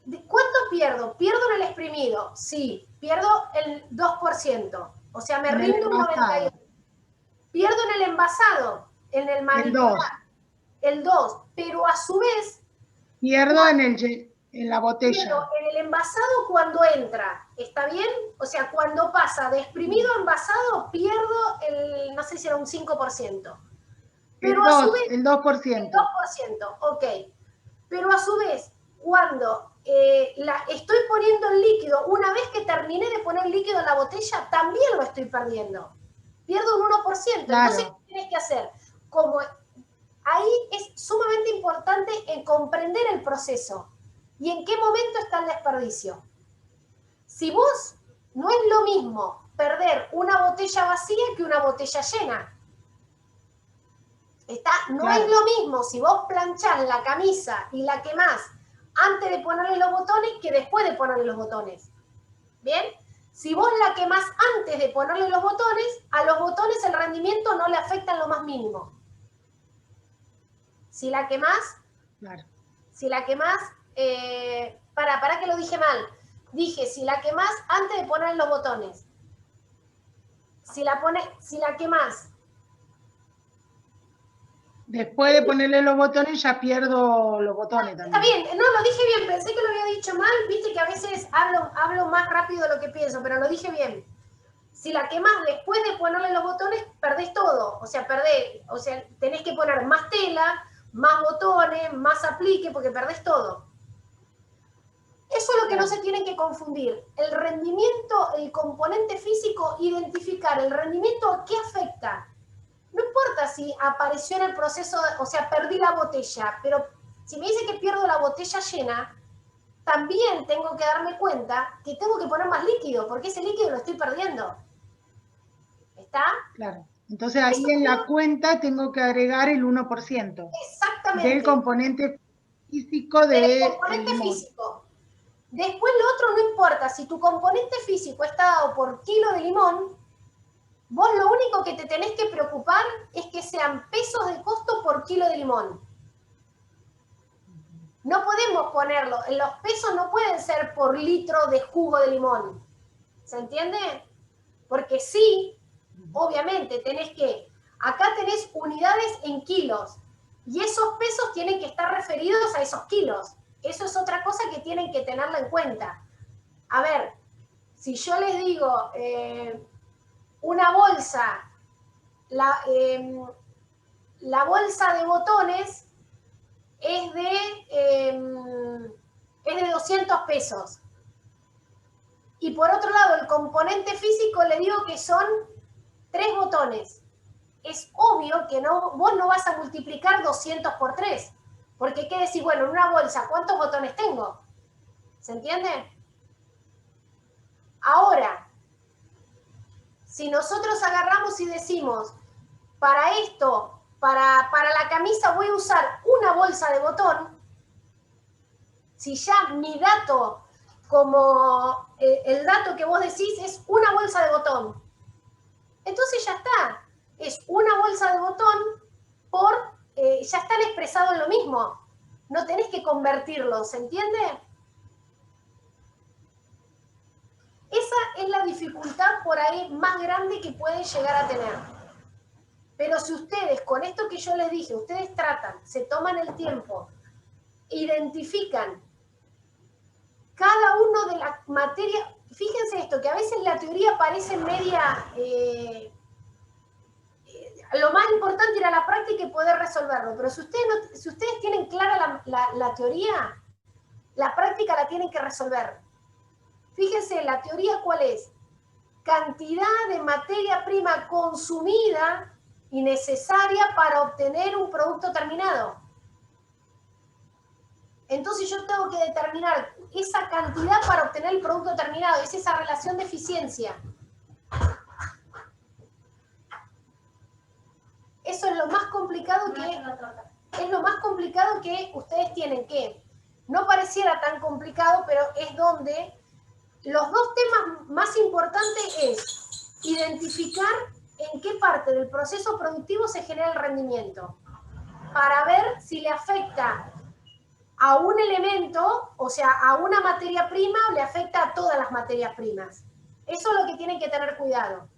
¿cuánto pierdo? ¿Pierdo en el exprimido? Sí, pierdo el 2%. O sea, me rindo un 98%. Pierdo en el envasado, en el manipular. El 2%. Pero a su vez... Pierdo en la botella. Pierdo en el envasado cuando entra. ¿Está bien? O sea, cuando pasa de exprimido a envasado, pierdo no sé si era un 5%. Pero a su vez... El 2%. El 2%, ok. Pero a su vez, cuando estoy poniendo el líquido, una vez que terminé de poner líquido en la botella, también lo estoy perdiendo. Pierdo un 1%. Claro. Entonces, ¿qué tienes que hacer? Ahí es sumamente importante en comprender el proceso y en qué momento está el desperdicio. Si vos, no es lo mismo perder una botella vacía que una botella llena. No es lo mismo si vos planchás la camisa y la quemás antes de ponerle los botones que después de ponerle los botones. ¿Bien? Si vos la quemás antes de ponerle los botones, a los botones el rendimiento no le afecta en lo más mínimo. Si la quemás, para que lo dije mal. Dije, si la quemás antes de ponerle los botones. Si la quemás después de ponerle los botones, ya pierdo los botones también. Está bien, no, lo dije bien, pensé que lo había dicho mal, viste que a veces hablo más rápido de lo que pienso, pero lo dije bien. Si la quemás después de ponerle los botones, perdés todo. O sea, tenés que poner más tela, más botones, más aplique, porque perdés todo. Eso es lo que no se tienen que confundir. El rendimiento, el componente físico, identificar el rendimiento a qué afecta. No importa si apareció en el proceso, o sea, perdí la botella, pero si me dice que pierdo la botella llena, también tengo que darme cuenta que tengo que poner más líquido, porque ese líquido lo estoy perdiendo. ¿Está? Claro. Entonces ahí en la cuenta tengo que agregar el 1%. Exactamente. Del componente físico del componente físico. Después lo otro no importa, si tu componente físico está dado por kilo de limón, vos lo único que te tenés que preocupar es que sean pesos de costo por kilo de limón. No podemos ponerlo, los pesos no pueden ser por litro de jugo de limón. ¿Se entiende? Porque sí, obviamente acá tenés unidades en kilos y esos pesos tienen que estar referidos a esos kilos. Eso es otra cosa que tienen que tenerla en cuenta. A ver, Si yo les digo una bolsa, la bolsa de botones es de 200 pesos. Y por otro lado, el componente físico le digo que son 3 botones. Es obvio que vos no vas a multiplicar 200 por 3. Porque ¿qué decís? Bueno, en una bolsa, ¿cuántos botones tengo? ¿Se entiende? Ahora, si nosotros agarramos y decimos, para esto, para la camisa voy a usar una bolsa de botón, si ya mi dato, como el dato que vos decís, es una bolsa de botón, entonces ya está. Es una bolsa de botón por, ya están expresados en lo mismo. No tenés que convertirlo, ¿se entiende? Esa es la dificultad por ahí más grande que pueden llegar a tener. Pero si ustedes, con esto que yo les dije, ustedes tratan, se toman el tiempo, identifican cada uno de las materias, fíjense esto, que a veces la teoría parece media, lo más importante era la práctica y poder resolverlo, pero si ustedes tienen clara la teoría, la práctica la tienen que resolver. Fíjense, la teoría ¿cuál es? Cantidad de materia prima consumida y necesaria para obtener un producto terminado. Entonces yo tengo que determinar esa cantidad para obtener el producto terminado, es esa relación de eficiencia. Eso es lo más complicado que ustedes tienen que, no pareciera tan complicado, pero es donde los dos temas más importantes es identificar en qué parte del proceso productivo se genera el rendimiento, para ver si le afecta a un elemento, o sea, a una materia prima, o le afecta a todas las materias primas. Eso es lo que tienen que tener cuidado.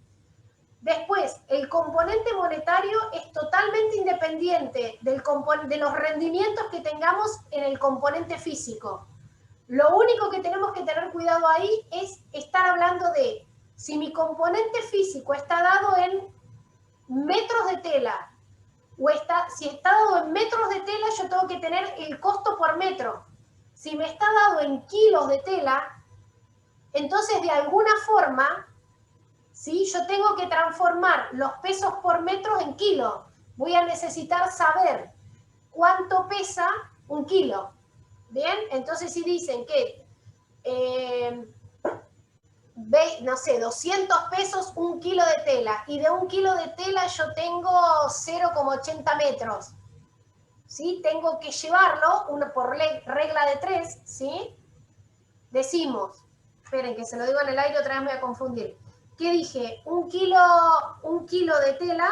Después, el componente monetario es totalmente independiente de los rendimientos que tengamos en el componente físico. Lo único que tenemos que tener cuidado ahí es estar hablando de si mi componente físico está dado en metros de tela, o si está dado en metros de tela, yo tengo que tener el costo por metro. Si me está dado en kilos de tela, entonces de alguna forma, ¿sí? Yo tengo que transformar los pesos por metro en kilos. Voy a necesitar saber cuánto pesa un kilo. ¿Bien? Entonces si dicen que, no sé, 200 pesos un kilo de tela, y de un kilo de tela yo tengo 0,80 metros, ¿sí? Tengo que llevarlo, por regla de 3, ¿sí? Decimos, esperen que se lo digo en el aire, otra vez me voy a confundir. ¿Qué dije? Un kilo de tela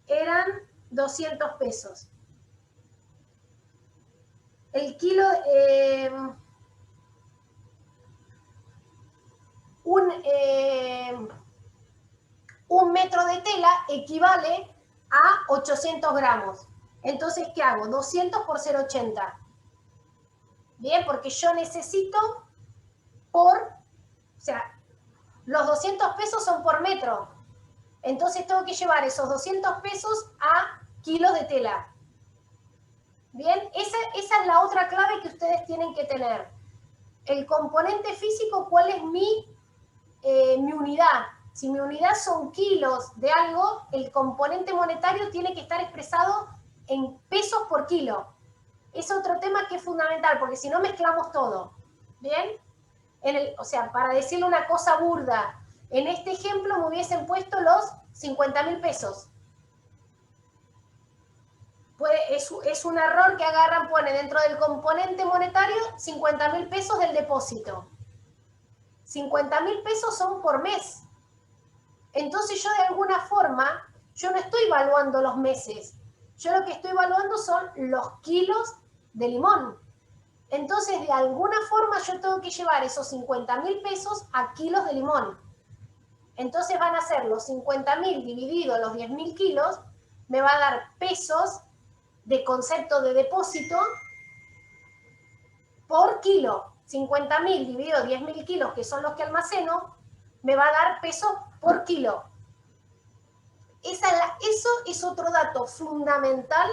eran 200 pesos. El kilo, un metro de tela equivale a 800 gramos. Entonces, ¿qué hago? 200 por 0,80. Bien, porque yo necesito o sea, los 200 pesos son por metro. Entonces tengo que llevar esos 200 pesos a kilos de tela. Bien, esa es la otra clave que ustedes tienen que tener. El componente físico, ¿cuál es mi unidad? Si mi unidad son kilos de algo, el componente monetario tiene que estar expresado en pesos por kilo. Es otro tema que es fundamental, porque si no mezclamos todo. ¿Bien? O sea, para decirle una cosa burda, en este ejemplo me hubiesen puesto los 50.000 pesos. Es un error que agarran, pone dentro del componente monetario 50.000 pesos del depósito. 50.000 pesos son por mes. Entonces yo de alguna forma, yo no estoy evaluando los meses. Yo lo que estoy evaluando son los kilos de limón. Entonces de alguna forma yo tengo que llevar esos 50.000 pesos a kilos de limón. Entonces van a ser los 50.000 dividido los 10.000 kilos, me va a dar pesos de concepto de depósito por kilo. 50.000 dividido 10.000 kilos, que son los que almaceno, me va a dar peso por kilo. Eso es otro dato fundamental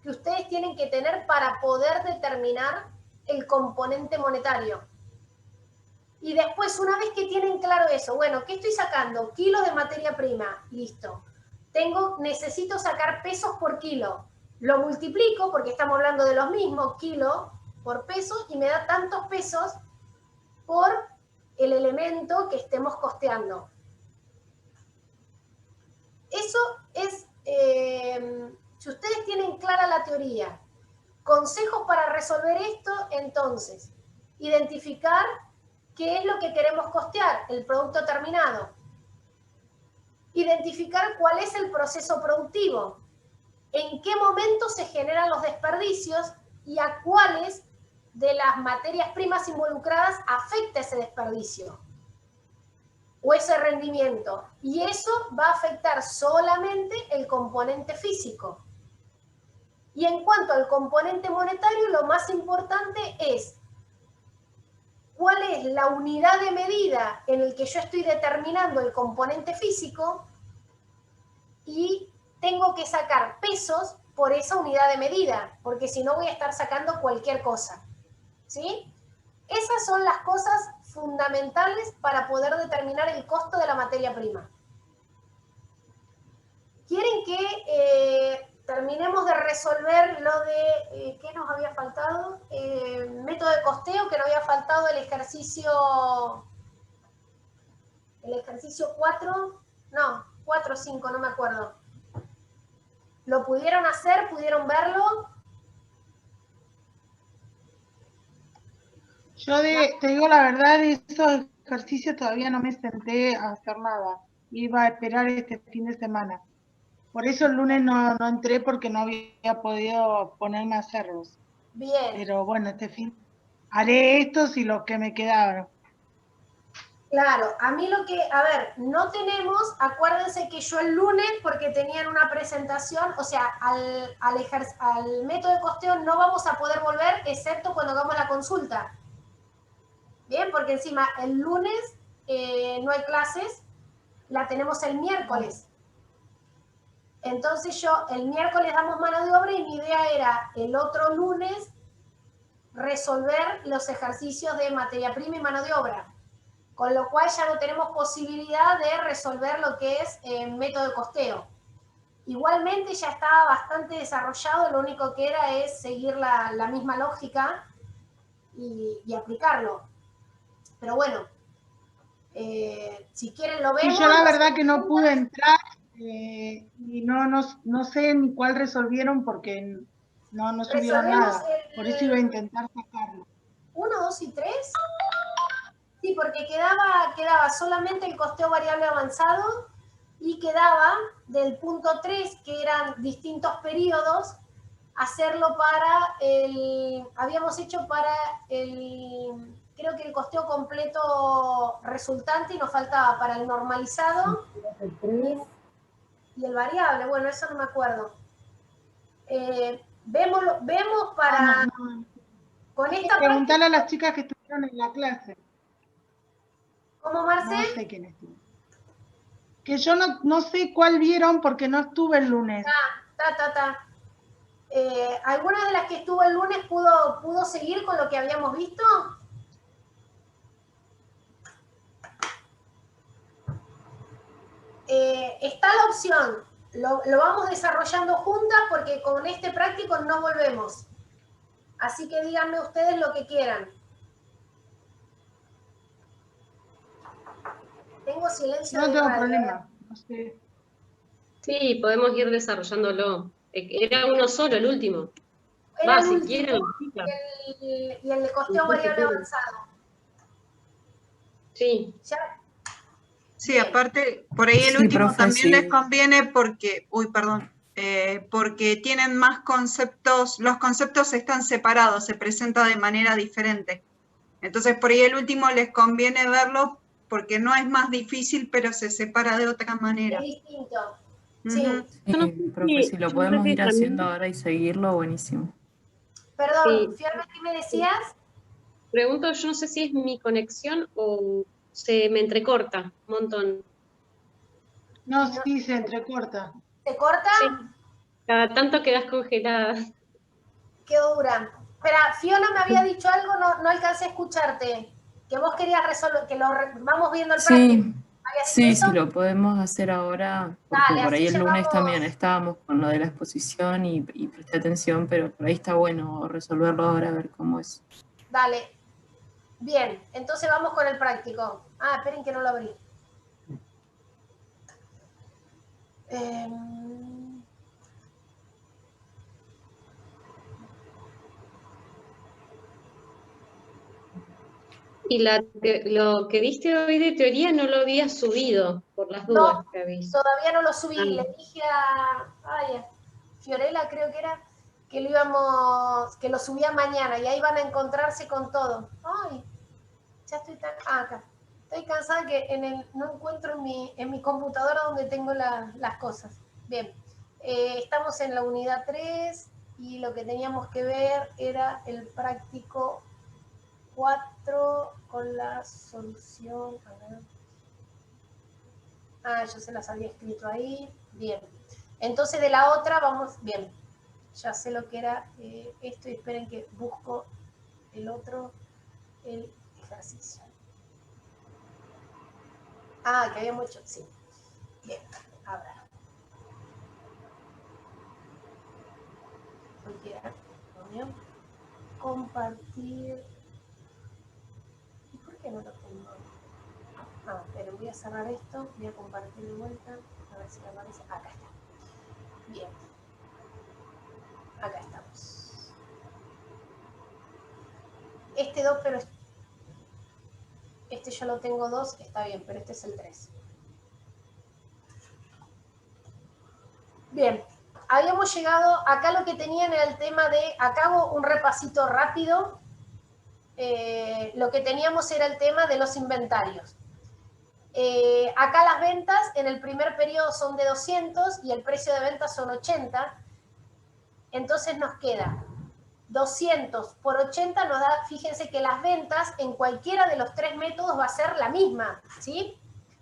que ustedes tienen que tener para poder determinar el componente monetario. Y después, una vez que tienen claro eso, bueno, ¿qué estoy sacando? Kilos de materia prima, listo. Necesito sacar pesos por kilo. Lo multiplico, porque estamos hablando de los mismos, kilo por peso, y me da tantos pesos por el elemento que estemos costeando. Eso es, si ustedes tienen clara la teoría, consejos para resolver esto, entonces, identificar qué es lo que queremos costear, el producto terminado. Identificar cuál es el proceso productivo, en qué momento se generan los desperdicios y a cuáles de las materias primas involucradas afecta ese desperdicio o ese rendimiento. Y eso va a afectar solamente el componente físico. Y en cuanto al componente monetario, lo más importante es cuál es la unidad de medida en el que yo estoy determinando el componente físico y tengo que sacar pesos por esa unidad de medida, porque si no voy a estar sacando cualquier cosa. ¿Sí? Esas son las cosas fundamentales para poder determinar el costo de la materia prima. ¿Quieren que terminemos de resolver lo de qué nos había faltado? Método de costeo, que no había faltado el ejercicio 4, no, 4 o 5, no me acuerdo. ¿Lo pudieron hacer? ¿Pudieron verlo? Yo te digo la verdad, de esos ejercicios todavía no me senté a hacer nada. Iba a esperar este fin de semana. Por eso el lunes no entré porque no había podido ponerme a hacerlos. Bien. Pero bueno, este fin haré estos y los que me quedaron. Claro, a mí no tenemos, acuérdense que yo el lunes, porque tenían una presentación, o sea, al método de costeo no vamos a poder volver, excepto cuando hagamos la consulta. Bien, porque encima el lunes no hay clases, la tenemos el miércoles. Entonces el miércoles damos mano de obra y mi idea era el otro lunes resolver los ejercicios de materia prima y mano de obra. Con lo cual ya no tenemos posibilidad de resolver lo que es método de costeo. Igualmente ya estaba bastante desarrollado, lo único que era es seguir la misma lógica y aplicarlo. Pero bueno, si quieren lo vemos. Sí, yo la verdad que no pude entrar y no sé ni cuál resolvieron porque no subieron nada. Por eso iba a intentar sacarlo. 1, 2 y 3. Sí, porque quedaba solamente el costeo variable avanzado y quedaba del punto 3, que eran distintos periodos, hacerlo habíamos hecho para creo que el costeo completo resultante y nos faltaba para el normalizado y el variable, bueno, eso no me acuerdo. Vemos para... Con esta preguntarle a las chicas que estuvieron en la clase. ¿Cómo, Marce? No sé quién estuvo. Que yo no sé cuál vieron porque no estuve el lunes. ¿Alguna de las que estuvo el lunes pudo seguir con lo que habíamos visto? Está la opción. Lo vamos desarrollando juntas porque con este práctico no volvemos. Así que díganme ustedes lo que quieran. Tengo silencio. No tengo problema. No sé. Sí, podemos ir desarrollándolo. Era uno solo, el último. Era si el quieren. y el de costeo variable avanzado. Sí. ¿Ya? Sí, aparte, por ahí el Sí, último profe, también sí. les conviene porque, porque tienen más conceptos, los conceptos están separados, se presenta de manera diferente. Entonces, por ahí el último les conviene verlo porque no es más difícil, pero se separa de otra manera. Es distinto. Sí. Sí, profe, si lo podemos ir haciendo ahora y seguirlo, buenísimo. Perdón, Fiorella, ¿qué me decías? Pregunto, yo no sé si es mi conexión o se me entrecorta un montón. No, sí, se entrecorta. ¿Te corta? Sí. Cada tanto quedas congelada. Quedó dura. Espera, Fiona me había dicho algo, no alcancé a escucharte. Que vos querías resolver, que vamos viendo el práctico. Sí, ¿Habías sí, dicho eso? sí, lo podemos hacer ahora, porque Dale, por así ahí el lunes llevamos. también estábamos con lo de la exposición y presté atención, pero por ahí está bueno resolverlo ahora, a ver cómo es. Dale. Bien, entonces vamos con el práctico. Ah, esperen que no lo abrí. Y lo que diste hoy de teoría no lo había subido, por las dudas No, que aviso. todavía no lo subí. Ah. Le dije a Fiorella, creo que era, que lo subía mañana y ahí van a encontrarse con todo. Ay, ya estoy tan... acá. Estoy cansada que no encuentro en mi computadora donde tengo las cosas. Bien, estamos en la unidad 3 y lo que teníamos que ver era el práctico 4 con la solución. A ver. Ah, yo se las había escrito ahí. Bien. Entonces de la otra vamos... Bien. Ya sé lo que era esto y esperen que busco el ejercicio. Ah, que habíamos hecho... Sí. Bien. A ver. Bien. Compartir... ¿Y por qué no lo tengo? Ah, pero voy a cerrar esto, voy a compartir de vuelta, a ver si me aparece. Acá está. Bien. Acá estamos. Este 2, pero este yo lo tengo 2, está bien, pero este es el 3. Bien. Habíamos llegado, acá lo que tenían era el tema de, acá hago un repasito rápido. Lo que teníamos era el tema de los inventarios. Acá las ventas en el primer periodo son de 200 y el precio de venta son 80. Entonces nos queda 200 por 80 nos da, fíjense que las ventas en cualquiera de los tres métodos va a ser la misma, ¿sí?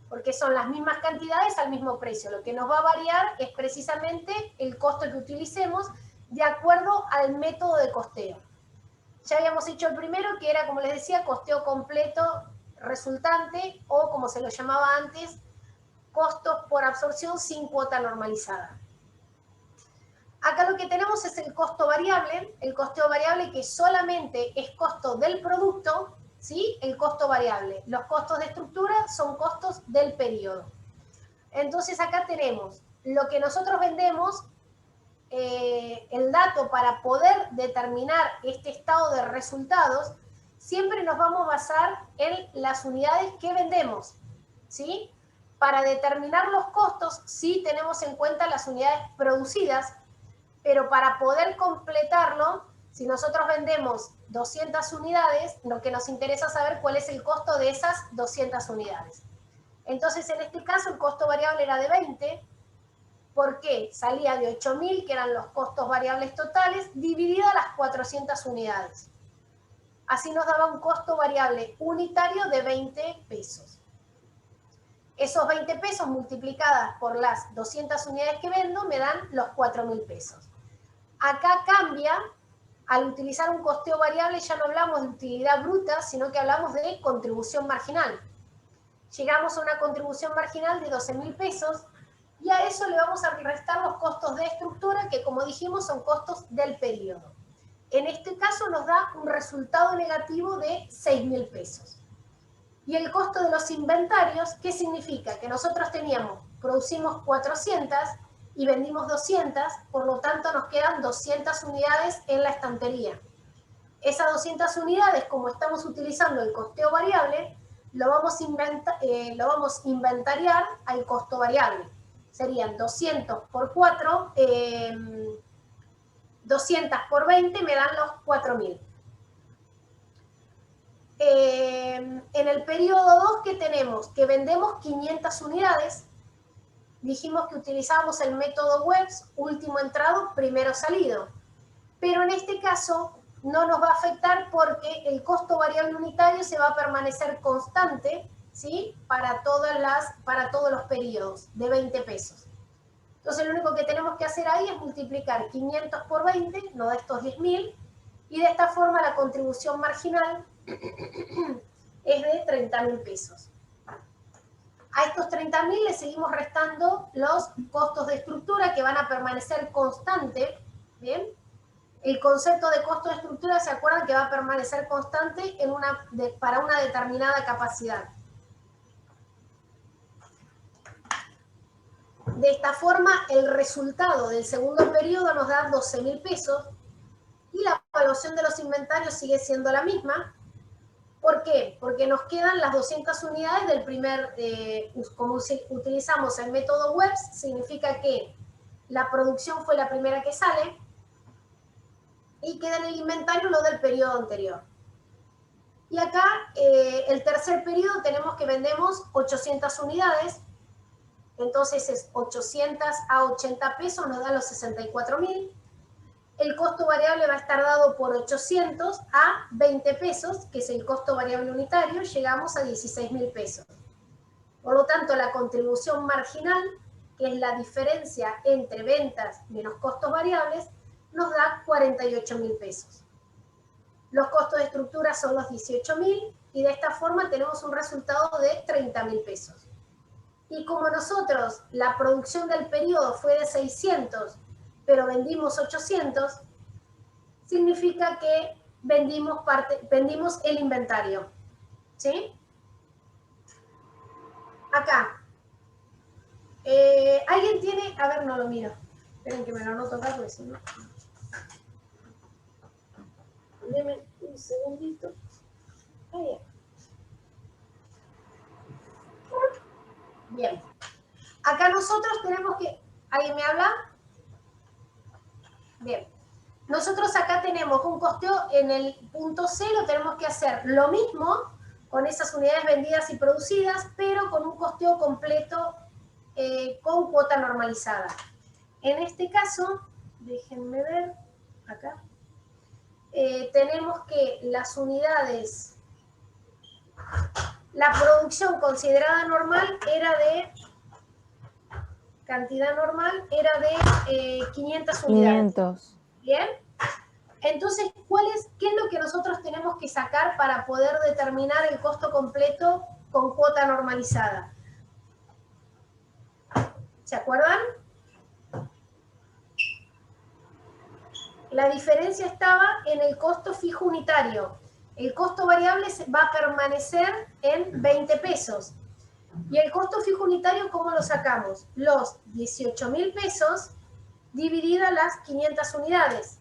Porque son las mismas cantidades al mismo precio. Lo que nos va a variar es precisamente el costo que utilicemos de acuerdo al método de costeo. Ya habíamos hecho el primero, que era, como les decía, costeo completo resultante, o como se lo llamaba antes, costos por absorción sin cuota normalizada. Acá lo que tenemos es el costo variable, el costeo variable que solamente es costo del producto, ¿sí? El costo variable. Los costos de estructura son costos del periodo. Entonces acá tenemos lo que nosotros vendemos, el dato para poder determinar este estado de resultados, siempre nos vamos a basar en las unidades que vendemos, ¿sí? Para determinar los costos, sí tenemos en cuenta las unidades producidas, pero para poder completarlo, si nosotros vendemos 200 unidades, lo que nos interesa es saber cuál es el costo de esas 200 unidades. Entonces, en este caso, el costo variable era de 20, porque salía de 8.000, que eran los costos variables totales, dividida las 400 unidades. Así nos daba un costo variable unitario de 20 pesos. Esos 20 pesos multiplicadas por las 200 unidades que vendo me dan los 4.000 pesos. Acá cambia, al utilizar un costeo variable ya no hablamos de utilidad bruta, sino que hablamos de contribución marginal. Llegamos a una contribución marginal de 12.000 pesos y a eso le vamos a restar los costos de estructura, que como dijimos son costos del periodo. En este caso nos da un resultado negativo de 6.000 pesos. Y el costo de los inventarios, ¿qué significa? Que nosotros producimos 400 y vendimos 200, por lo tanto nos quedan 200 unidades en la estantería. Esas 200 unidades, como estamos utilizando el costeo variable, lo vamos a inventariar al costo variable. Serían 200 por 4, 200 por 20 me dan los 4.000. En el periodo 2, ¿qué tenemos? Que vendemos 500 unidades. Dijimos que utilizábamos el método Webs, último entrado, primero salido. Pero en este caso no nos va a afectar porque el costo variable unitario se va a permanecer constante, ¿sí? Para todos los periodos, de 20 pesos. Entonces lo único que tenemos que hacer ahí es multiplicar 500 por 20, nos da estos 10.000, y de esta forma la contribución marginal es de 30.000 pesos. A estos 30.000 le seguimos restando los costos de estructura que van a permanecer constantes, ¿bien? El concepto de costo de estructura, ¿se acuerdan que va a permanecer constante para una determinada capacidad? De esta forma, el resultado del segundo periodo nos da 12.000 pesos y la evaluación de los inventarios sigue siendo la misma. ¿Por qué? Porque nos quedan las 200 unidades del primer, como utilizamos el método Webs, significa que la producción fue la primera que sale y queda en el inventario lo del periodo anterior. Y acá, el tercer periodo, tenemos que vendemos 800 unidades, entonces es 800 a 80 pesos, nos da los 64.000. El costo variable va a estar dado por 800 a 20 pesos, que es el costo variable unitario, llegamos a 16.000 pesos. Por lo tanto, la contribución marginal, que es la diferencia entre ventas menos costos variables, nos da 48.000 pesos. Los costos de estructura son los 18.000 y de esta forma tenemos un resultado de 30.000 pesos. Y como nosotros, la producción del periodo fue de 600, pero vendimos 800, significa que vendimos el inventario. ¿Sí? Acá. ¿Alguien tiene? A ver, no lo miro. Esperen que me lo anoto acá, porque si no... Deme un segundito. Ahí. Bien. Acá nosotros tenemos que... ¿Alguien me habla? Bien. Nosotros acá tenemos un costeo en el punto C, lo tenemos que hacer lo mismo con esas unidades vendidas y producidas, pero con un costeo completo con cuota normalizada. En este caso, déjenme ver, acá, tenemos que las unidades, la producción considerada normal era de, cantidad normal era de 500 unidades. 500. ¿Bien? Entonces, ¿qué es lo que nosotros tenemos que sacar para poder determinar el costo completo con cuota normalizada? ¿Se acuerdan? La diferencia estaba en el costo fijo unitario. El costo variable va a permanecer en 20 pesos. ¿Y el costo fijo unitario cómo lo sacamos? Los 18.000 pesos dividido las 500 unidades.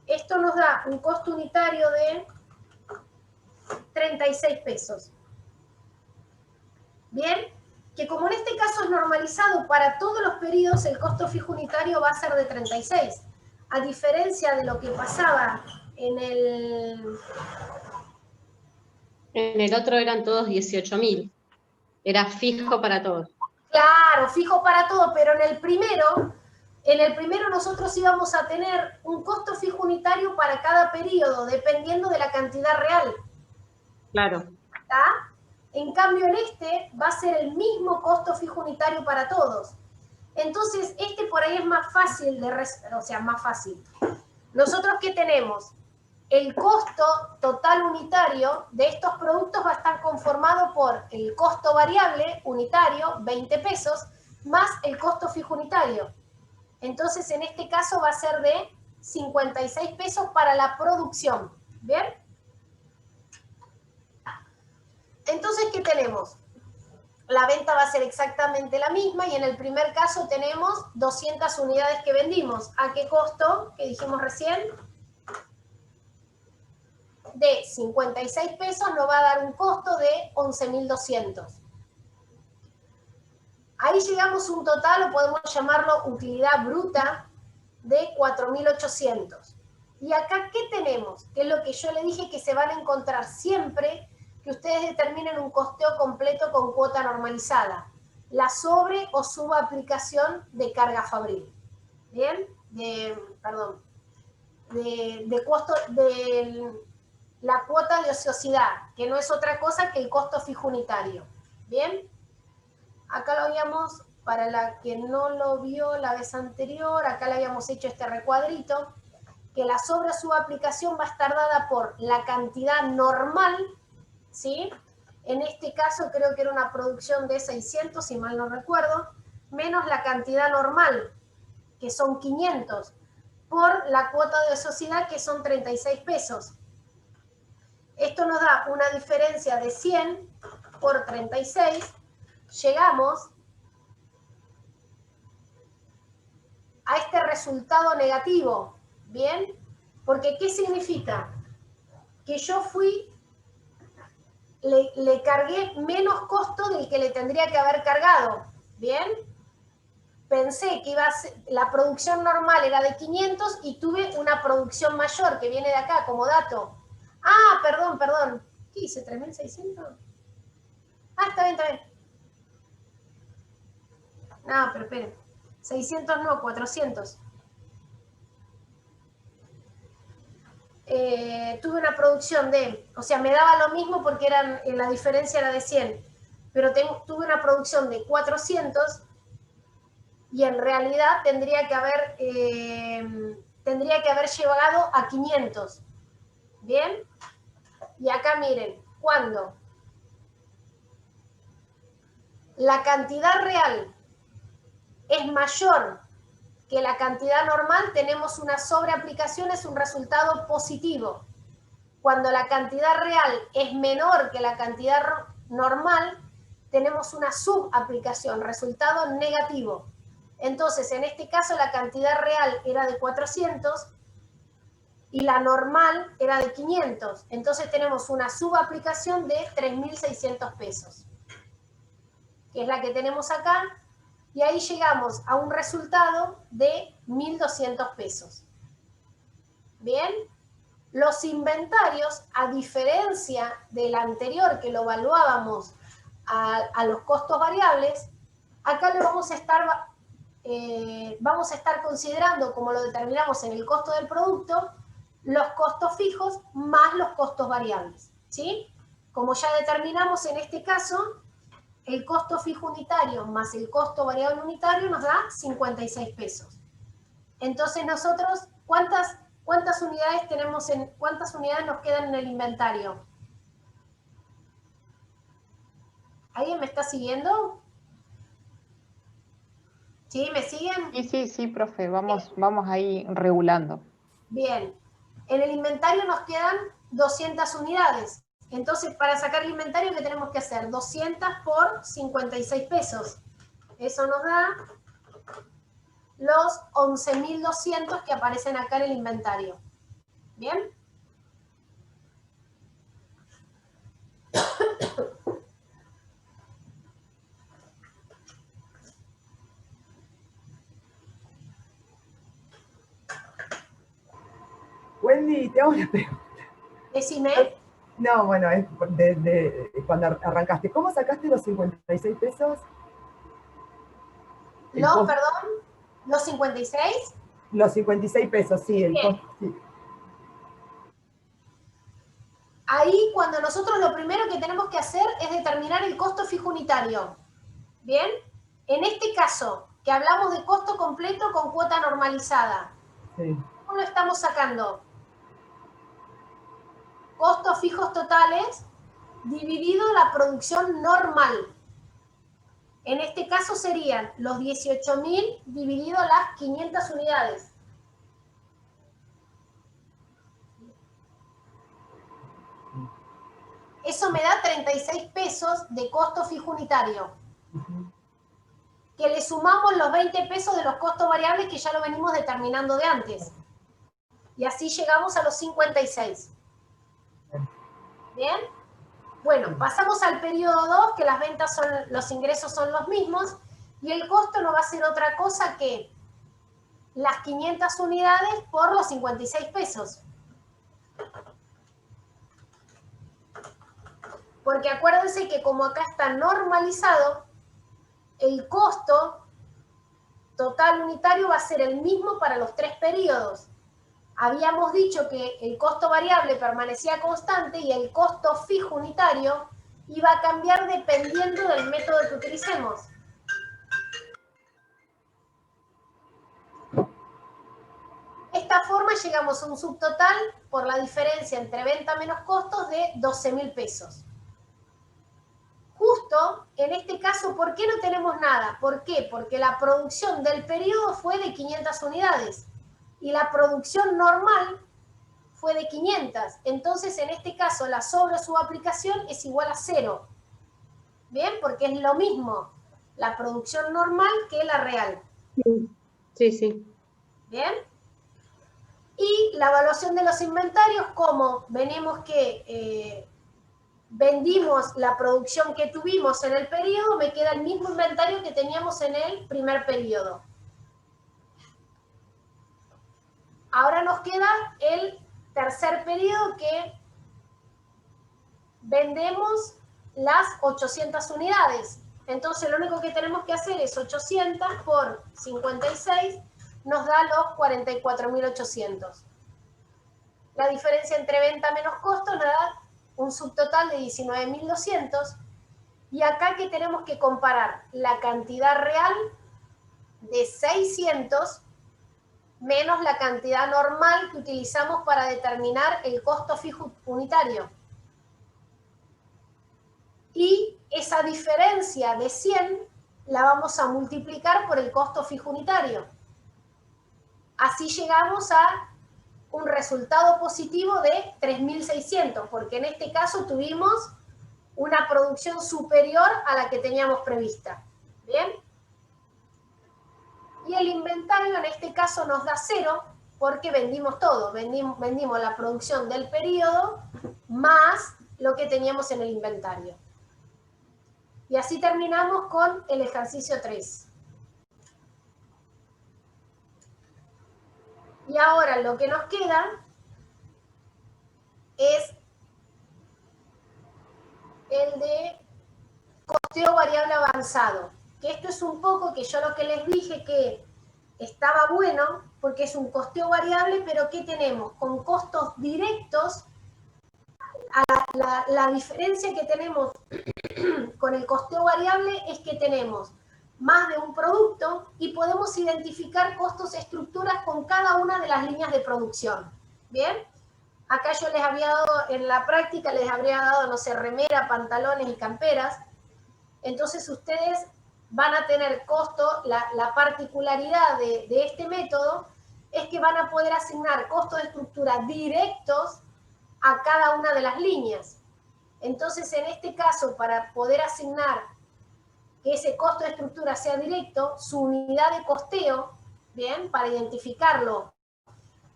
Esto nos da un costo unitario de 36 pesos. Bien, que como en este caso es normalizado para todos los periodos, el costo fijo unitario va a ser de 36. A diferencia de lo que pasaba en el... En el otro eran todos 18.000. Era fijo para todos. Claro, fijo para todo, pero en el primero nosotros íbamos a tener un costo fijo unitario para cada periodo, dependiendo de la cantidad real. Claro. ¿Está? En cambio, en este va a ser el mismo costo fijo unitario para todos. Entonces, este por ahí es más fácil más fácil. Nosotros, ¿qué tenemos? El costo total unitario de estos productos va a estar conformado por el costo variable unitario, 20 pesos, más el costo fijo unitario. Entonces, en este caso va a ser de 56 pesos para la producción. ¿Bien? Entonces, ¿qué tenemos? La venta va a ser exactamente la misma y en el primer caso tenemos 200 unidades que vendimos. ¿A qué costo? Que dijimos recién. De 56 pesos nos va a dar un costo de 11.200. Ahí llegamos a un total, o podemos llamarlo utilidad bruta, de 4.800. Y acá, ¿qué tenemos? Que es lo que yo le dije que se van a encontrar siempre que ustedes determinen un costeo completo con cuota normalizada. La sobre o subaplicación de carga fabril. ¿Bien? la cuota de ociosidad, que no es otra cosa que el costo fijo unitario. ¿Bien? Acá lo habíamos, para la que no lo vio la vez anterior, acá le habíamos hecho este recuadrito, que la sobre o subaplicación va a estar dada por la cantidad normal, ¿sí? En este caso creo que era una producción de 600, si mal no recuerdo, menos la cantidad normal, que son 500, por la cuota de ociosidad, que son 36 pesos. Esto nos da una diferencia de 100 por 36. Llegamos a este resultado negativo, ¿bien? Porque ¿qué significa? Que yo le cargué menos costo del que le tendría que haber cargado, ¿bien? Pensé que la producción normal era de 500 y tuve una producción mayor que viene de acá como dato. Ah, perdón. ¿Qué hice? ¿3.600? Ah, está bien. No, pero esperen. 600 no, 400. Tuve una producción o sea, me daba lo mismo porque la diferencia era de 100, pero tuve una producción de 400 y en realidad tendría que haber llegado a 500. ¿Bien? Y acá miren, cuando la cantidad real es mayor que la cantidad normal, tenemos una sobreaplicación, es un resultado positivo. Cuando la cantidad real es menor que la cantidad normal, tenemos una subaplicación, resultado negativo. Entonces, en este caso, la cantidad real era de 400 y la normal era de 500. Entonces, tenemos una subaplicación de 3.600 pesos, que es la que tenemos acá. Y ahí llegamos a un resultado de 1.200 pesos. ¿Bien? Los inventarios, a diferencia del anterior que lo evaluábamos a los costos variables, acá le vamos a estar considerando, como lo determinamos en el costo del producto, los costos fijos más los costos variables. ¿Sí? Como ya determinamos en este caso, el costo fijo unitario más el costo variable unitario nos da 56 pesos. Entonces nosotros, ¿cuántas unidades cuántas unidades nos quedan en el inventario? ¿Alguien me está siguiendo? ¿Sí? ¿Me siguen? Sí, profe, vamos ahí regulando. Bien. En el inventario nos quedan 200 unidades. Entonces, para sacar el inventario, ¿qué tenemos que hacer? 200 por 56 pesos. Eso nos da los 11.200 que aparecen acá en el inventario. ¿Bien? Wendy, te hago una pregunta. Decime. No, bueno, es de cuando arrancaste. ¿Cómo sacaste los 56 pesos? Perdón, ¿los 56? Los 56 pesos, sí. El costo, sí. Ahí, cuando nosotros lo primero que tenemos que hacer es determinar el costo fijo unitario. ¿Bien? En este caso, que hablamos de costo completo con cuota normalizada. Sí. ¿Cómo lo estamos sacando? Costos fijos totales dividido la producción normal. En este caso serían los 18.000 dividido las 500 unidades. Eso me da 36 pesos de costo fijo unitario. Que le sumamos los 20 pesos de los costos variables que ya lo venimos determinando de antes. Y así llegamos a los 56. ¿Bien? Bueno, pasamos al periodo 2, que los ingresos son los mismos, y el costo no va a ser otra cosa que las 500 unidades por los 56 pesos. Porque acuérdense que como acá está normalizado, el costo total unitario va a ser el mismo para los 3 periodos. habíamos dicho que el costo variable permanecía constante y el costo fijo unitario iba a cambiar dependiendo del método que utilicemos. De esta forma llegamos a un subtotal por la diferencia entre venta menos costos de 12.000 pesos. Justo en este caso, ¿por qué no tenemos nada? ¿Por qué? Porque la producción del periodo fue de 500 unidades y la producción normal fue de 500. Entonces, en este caso, la sobre subaplicación es igual a 0. ¿Bien? Porque es lo mismo la producción normal que la real. Sí, sí. ¿Bien? Y la evaluación de los inventarios, como venimos que vendimos la producción que tuvimos en el periodo, me queda el mismo inventario que teníamos en el primer periodo. Ahora nos queda el tercer periodo que vendemos las 800 unidades. Entonces lo único que tenemos que hacer es 800 por 56, nos da los 44.800. La diferencia entre venta menos costo nos da un subtotal de 19.200. Y acá que tenemos que comparar la cantidad real de 600 menos la cantidad normal que utilizamos para determinar el costo fijo unitario. Y esa diferencia de 100 la vamos a multiplicar por el costo fijo unitario. Así llegamos a un resultado positivo de 3.600, porque en este caso tuvimos una producción superior a la que teníamos prevista. ¿Bien? Y el inventario en este caso nos da 0, porque vendimos todo. Vendimos la producción del periodo más lo que teníamos en el inventario. Y así terminamos con el ejercicio 3. Y ahora lo que nos queda es el de costeo variable avanzado. Que esto es un poco que yo lo que les dije que estaba bueno, porque es un costeo variable, pero ¿qué tenemos? Con costos directos, la diferencia que tenemos con el costeo variable es que tenemos más de un producto y podemos identificar costos estructuras con cada una de las líneas de producción. ¿Bien? Acá yo les había dado, en la práctica les habría dado, no sé, remera, pantalones y camperas. Entonces ustedes van a tener costo, la particularidad de este método es que van a poder asignar costos de estructura directos a cada una de las líneas. Entonces, en este caso, para poder asignar que ese costo de estructura sea directo, su unidad de costeo, ¿bien? Para identificarlo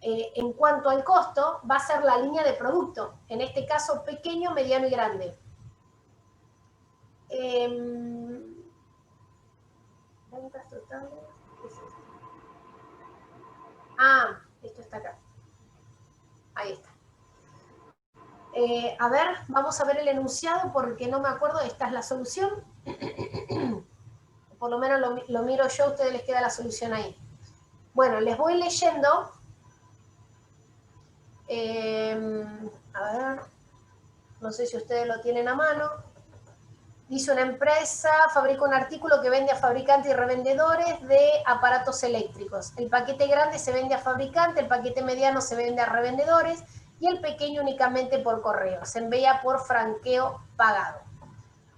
en cuanto al costo, va a ser la línea de producto. En este caso, pequeño, mediano y grande. Ventas totales. Ah, esto está acá. Ahí está. A ver, vamos a ver el enunciado porque no me acuerdo, esta es la solución. Por lo menos lo miro yo, a ustedes les queda la solución ahí. Bueno, les voy leyendo. A ver, no sé si ustedes lo tienen a mano. Dice: una empresa fabrica un artículo que vende a fabricantes y revendedores de aparatos eléctricos. El paquete grande se vende a fabricante, el paquete mediano se vende a revendedores y el pequeño únicamente por correo. Se envía por franqueo pagado.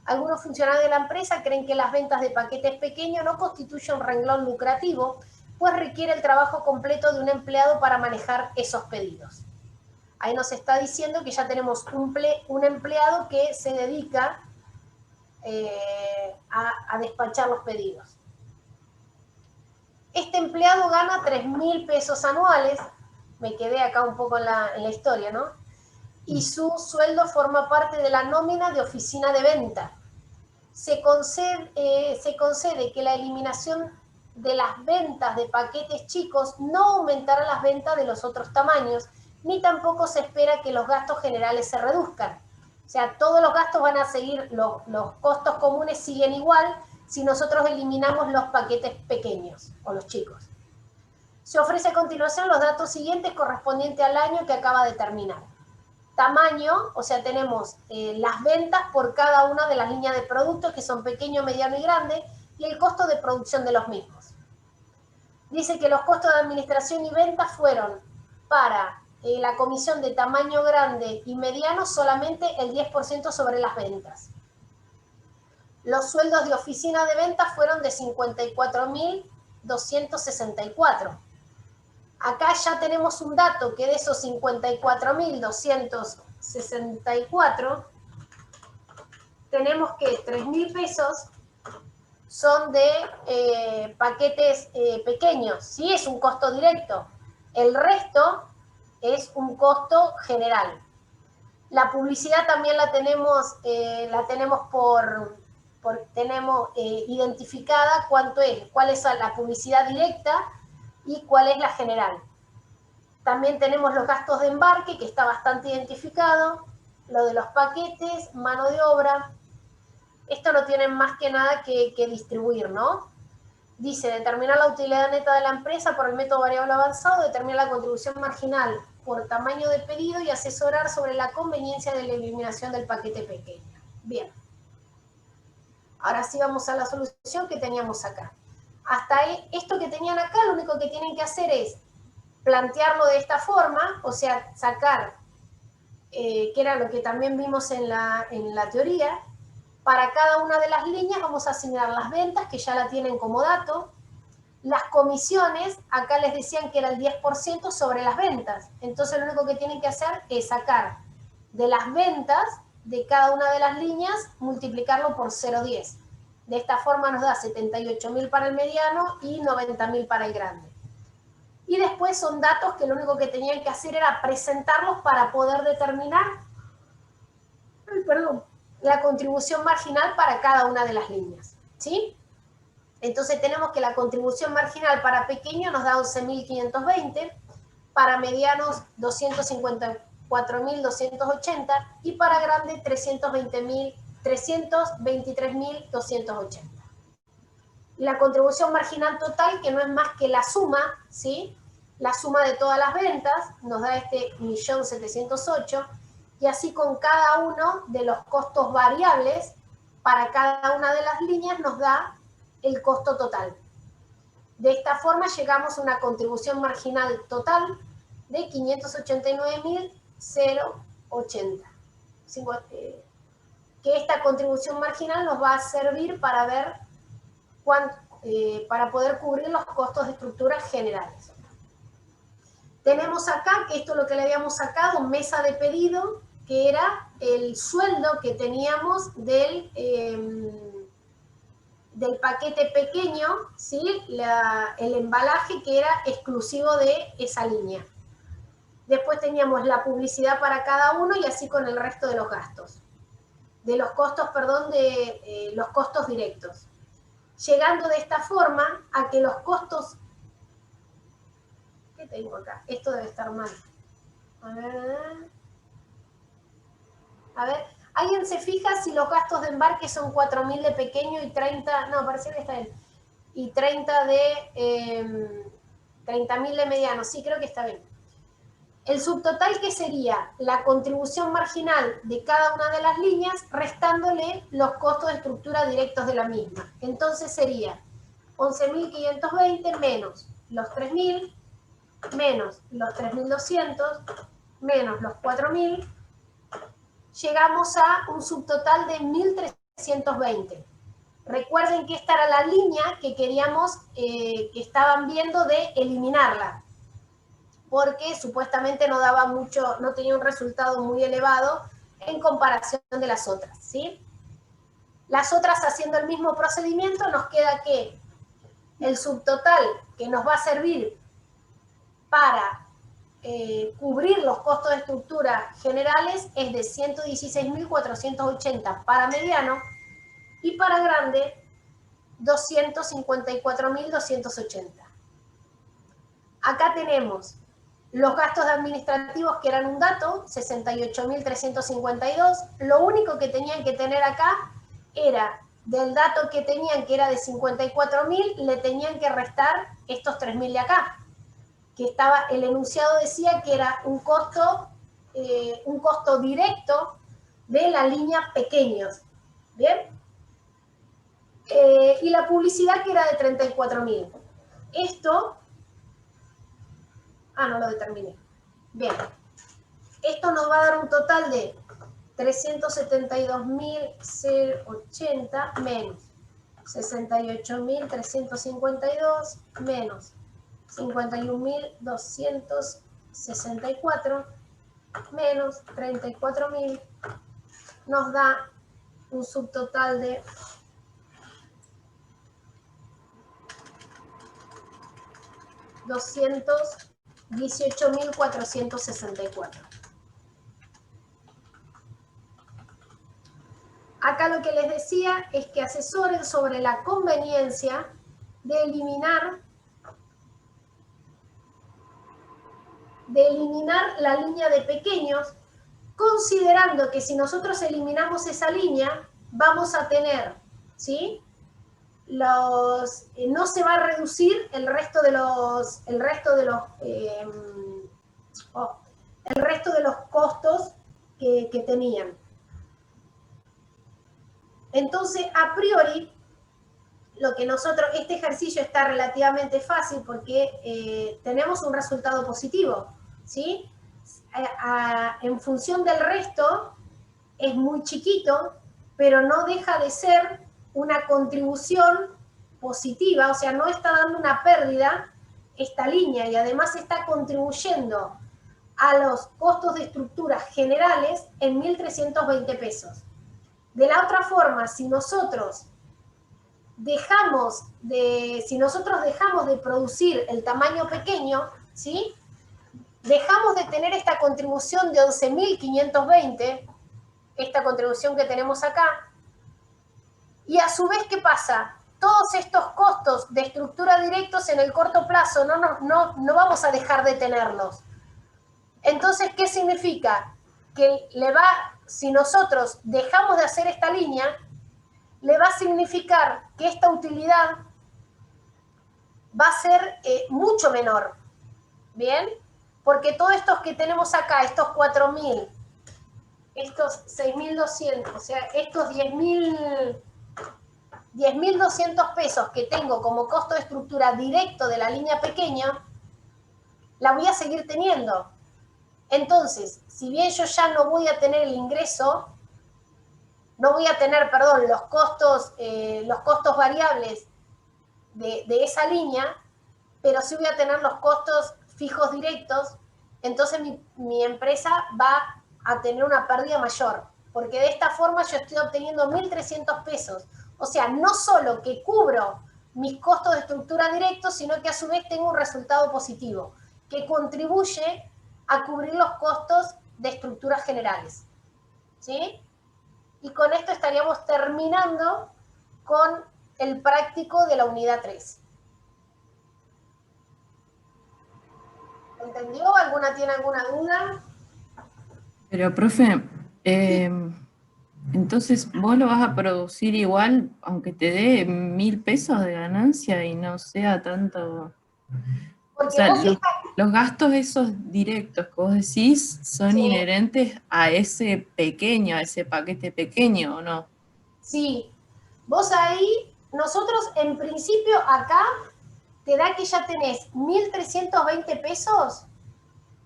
Algunos funcionarios de la empresa creen que las ventas de paquetes pequeños no constituyen un renglón lucrativo, pues requiere el trabajo completo de un empleado para manejar esos pedidos. Ahí nos está diciendo que ya tenemos un empleado que se dedica a despachar los pedidos. Este empleado gana 3.000 pesos anuales, me quedé acá un poco en la historia, ¿no? Y su sueldo forma parte de la nómina de oficina de venta. Se concede que la eliminación de las ventas de paquetes chicos no aumentará las ventas de los otros tamaños, ni tampoco se espera que los gastos generales se reduzcan. O sea, todos los gastos van a seguir, los costos comunes siguen igual si nosotros eliminamos los paquetes pequeños o los chicos. Se ofrece a continuación los datos siguientes correspondientes al año que acaba de terminar. Tamaño, o sea, tenemos las ventas por cada una de las líneas de productos, que son pequeño, mediano y grande, y el costo de producción de los mismos. Dice que los costos de administración y ventas fueron para la comisión de tamaño grande y mediano solamente el 10% sobre las ventas. Los sueldos de oficina de ventas fueron de 54.264. Acá ya tenemos un dato que de esos 54.264, tenemos que 3.000 pesos son de paquetes pequeños. Sí, es un costo directo. El resto es un costo general. La publicidad también la tenemos tenemos identificada cuánto es, cuál es la publicidad directa y cuál es la general. También tenemos los gastos de embarque, que está bastante identificado, lo de los paquetes, mano de obra. Esto no tienen más que nada que distribuir, ¿no? Dice, determinar la utilidad neta de la empresa por el método variable avanzado, determinar la contribución marginal por tamaño de pedido y asesorar sobre la conveniencia de la eliminación del paquete pequeño. Bien. Ahora sí vamos a la solución que teníamos acá. Hasta esto que tenían acá, lo único que tienen que hacer es plantearlo de esta forma, o sea, sacar, que era lo que también vimos en la teoría. Para cada una de las líneas vamos a asignar las ventas, que ya la tienen como dato. Las comisiones, acá les decían que era el 10% sobre las ventas. Entonces lo único que tienen que hacer es sacar de las ventas de cada una de las líneas, multiplicarlo por 0,10. De esta forma nos da 78.000 para el mediano y 90.000 para el grande. Y después son datos que lo único que tenían que hacer era presentarlos para poder determinar la contribución marginal para cada una de las líneas, ¿sí? Entonces tenemos que la contribución marginal para pequeño nos da 11.520, para medianos 254.280 y para grande 323.280. La contribución marginal total, que no es más que la suma, ¿sí? La suma de todas las ventas nos da este 1.708.000, y así con cada uno de los costos variables para cada una de las líneas nos da el costo total. De esta forma llegamos a una contribución marginal total de 589.080. Que esta contribución marginal nos va a servir para ver para poder cubrir los costos de estructura generales. Tenemos acá, que esto es lo que le habíamos sacado, mesa de pedido, que era el sueldo que teníamos del paquete pequeño, ¿sí? El embalaje que era exclusivo de esa línea. Después teníamos la publicidad para cada uno y así con el resto de los gastos. De los costos, perdón, de los costos directos. Llegando de esta forma a que los costos... ¿Qué tengo acá? Esto debe estar mal. A ver, ¿alguien se fija si los gastos de embarque son 4.000 de pequeño y 30, no, parece que está bien, y 30 de 30.000 de mediano? Sí, creo que está bien. El subtotal, ¿qué sería? La contribución marginal de cada una de las líneas, restándole los costos de estructura directos de la misma. Entonces sería 11.520 menos los 3.000, menos los 3.200, menos los 4.000, llegamos a un subtotal de 1.320. Recuerden que esta era la línea que queríamos, que estaban viendo de eliminarla, porque supuestamente no daba mucho, no tenía un resultado muy elevado en comparación de las otras, ¿sí? Las otras, haciendo el mismo procedimiento, nos queda que el subtotal que nos va a servir para cubrir los costos de estructura generales es de 116.480 para mediano y para grande 254.280. Acá tenemos los gastos administrativos, que eran un dato, 68.352. Lo único que tenían que tener acá era del dato que tenían, que era de 54.000, le tenían que restar estos 3.000 de acá. que estaba, el enunciado decía que era un costo directo de la línea pequeños, ¿bien? Y la publicidad que era de 34.000. Esto, no lo determiné. Bien, esto nos va a dar un total de 372.080 menos 68.352 menos 51.264 menos 34.000 nos da un subtotal de 218.464. Acá lo que les decía es que asesoren sobre la conveniencia de eliminar la línea de pequeños, considerando que si nosotros eliminamos esa línea, vamos a tener, ¿sí? No se va a reducir el resto de los costos que tenían. Entonces, a priori, este ejercicio está relativamente fácil porque tenemos un resultado positivo, ¿sí? En función del resto, es muy chiquito, pero no deja de ser una contribución positiva, o sea, no está dando una pérdida esta línea y además está contribuyendo a los costos de estructura generales en 1.320 pesos. De la otra forma, si nosotros dejamos de producir el tamaño pequeño, ¿sí? Dejamos de tener esta contribución de 11.520, esta contribución que tenemos acá, y a su vez, ¿qué pasa? Todos estos costos de estructura directos en el corto plazo no vamos a dejar de tenerlos. Entonces, ¿qué significa? Que si nosotros dejamos de hacer esta línea, le va a significar que esta utilidad va a ser mucho menor, ¿bien? Porque todos estos que tenemos acá, estos 4.000, estos 6.200, o sea, estos 10.200 pesos que tengo como costo de estructura directo de la línea pequeña, la voy a seguir teniendo. Entonces, si bien yo ya no voy a tener el ingreso, no voy a tener, perdón, los costos variables de esa línea, pero sí voy a tener los costos fijos directos, entonces mi empresa va a tener una pérdida mayor, porque de esta forma yo estoy obteniendo 1.300 pesos. O sea, no solo que cubro mis costos de estructura directos, sino que a su vez tengo un resultado positivo, que contribuye a cubrir los costos de estructuras generales, ¿sí? Y con esto estaríamos terminando con el práctico de la unidad 3. ¿Entendió? ¿Tiene alguna duda? Pero, profe, entonces vos lo vas a producir igual, aunque te dé 1.000 pesos de ganancia y no sea tanto... Porque o sea, los gastos esos directos que vos decís son inherentes a ese paquete pequeño, ¿o no? Sí. Vos ahí, nosotros en principio acá, te da que ya tenés 1.320 pesos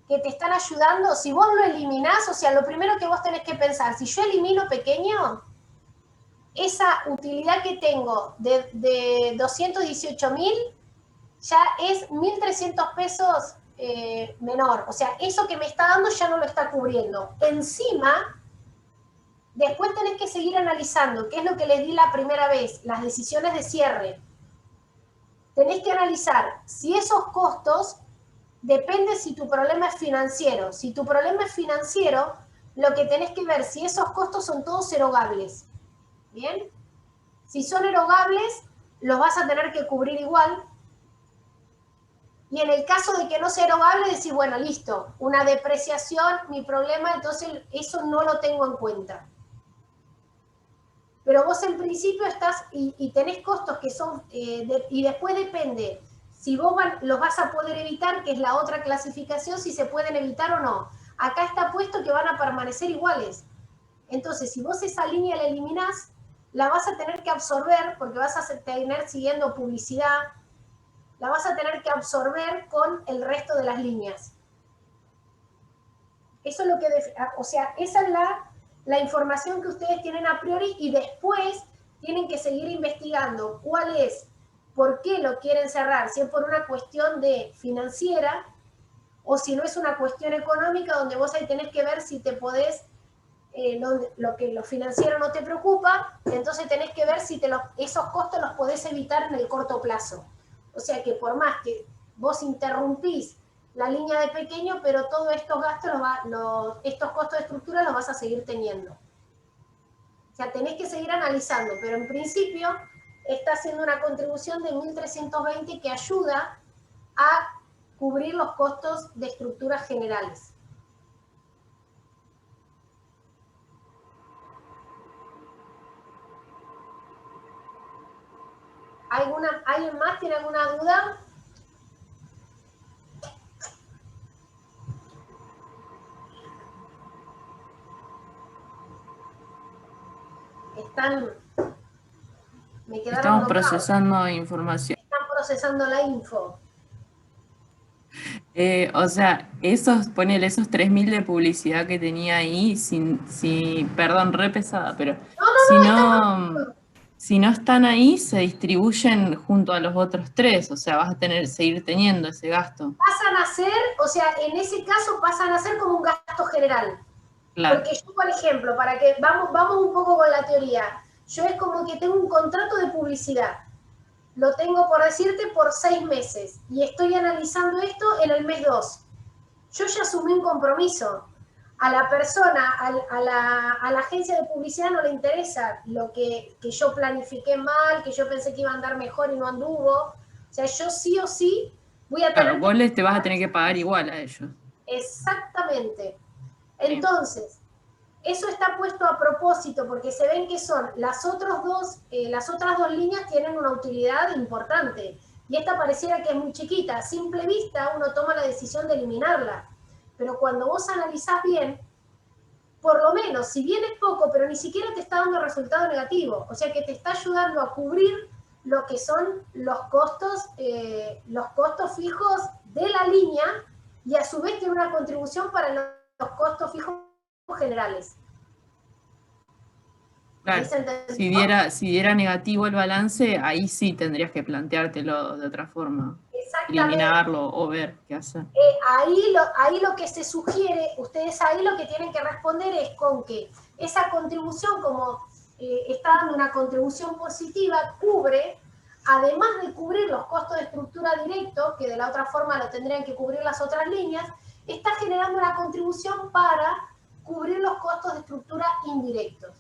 que te están ayudando. Si vos lo eliminás, o sea, lo primero que vos tenés que pensar, si yo elimino pequeño, esa utilidad que tengo de 218.000 ya es 1.300 pesos menor. O sea, eso que me está dando ya no lo está cubriendo. Encima, después tenés que seguir analizando, qué es lo que les di la primera vez, las decisiones de cierre. Tenés que analizar si esos costos, depende si tu problema es financiero. Si tu problema es financiero, lo que tenés que ver si esos costos son todos erogables. ¿Bien? Si son erogables, los vas a tener que cubrir igual. Y en el caso de que no sea erogable, decís, bueno, listo, una depreciación, mi problema, entonces eso no lo tengo en cuenta. Pero vos en principio estás y tenés costos que son, y después depende Si vos los vas a poder evitar, que es la otra clasificación, si se pueden evitar o no. Acá está puesto que van a permanecer iguales. Entonces, si vos esa línea la eliminás, la vas a tener que absorber, porque vas a tener siguiendo publicidad, la vas a tener que absorber con el resto de las líneas. Eso es lo que, o sea, esa es la información que ustedes tienen a priori y después tienen que seguir investigando cuál es, por qué lo quieren cerrar, si es por una cuestión de financiera o si no es una cuestión económica donde vos ahí tenés que ver si te podés, lo financiero no te preocupa, entonces tenés que ver si esos costos los podés evitar en el corto plazo. O sea que por más que vos interrumpís la línea de pequeño, pero todos estos gastos, estos costos de estructura los vas a seguir teniendo. O sea, tenés que seguir analizando, pero en principio está haciendo una contribución de 1.320 que ayuda a cubrir los costos de estructuras generales. ¿Alguien más tiene alguna duda? Estamos procesando información. Están procesando la info. O sea, ponele esos 3.000 de publicidad que tenía ahí, perdón, re pesada, pero si no están ahí, se distribuyen junto a los otros 3, o sea, vas a seguir teniendo ese gasto. Pasan a ser, o sea, en ese caso pasan a ser como un gasto general. Claro. Porque yo, por ejemplo, para que vamos un poco con la teoría, yo es como que tengo un contrato de publicidad. Lo tengo, por decirte, por 6 meses y estoy analizando esto en el mes 2. Yo ya asumí un compromiso. A la persona, a la agencia de publicidad no le interesa lo que yo planifiqué mal, que yo pensé que iba a andar mejor y no anduvo. O sea, yo sí o sí voy a tener... Claro, vos te vas a tener que pagar igual a ellos. Exactamente. Entonces, eso está puesto a propósito porque se ven que son las otras dos líneas tienen una utilidad importante y esta pareciera que es muy chiquita. A simple vista uno toma la decisión de eliminarla, pero cuando vos analizás bien, por lo menos, si bien es poco, pero ni siquiera te está dando resultado negativo, o sea que te está ayudando a cubrir lo que son los costos fijos de la línea y a su vez tiene una contribución para los costos fijos generales. Claro, si diera negativo el balance, ahí sí tendrías que planteártelo de otra forma. Eliminarlo o ver qué hacer. Ahí lo que se sugiere, ustedes ahí lo que tienen que responder es con que esa contribución, como está dando una contribución positiva, cubre, además de cubrir los costos de estructura directos, que de la otra forma lo tendrían que cubrir las otras líneas, está generando una contribución para cubrir los costos de estructura indirectos.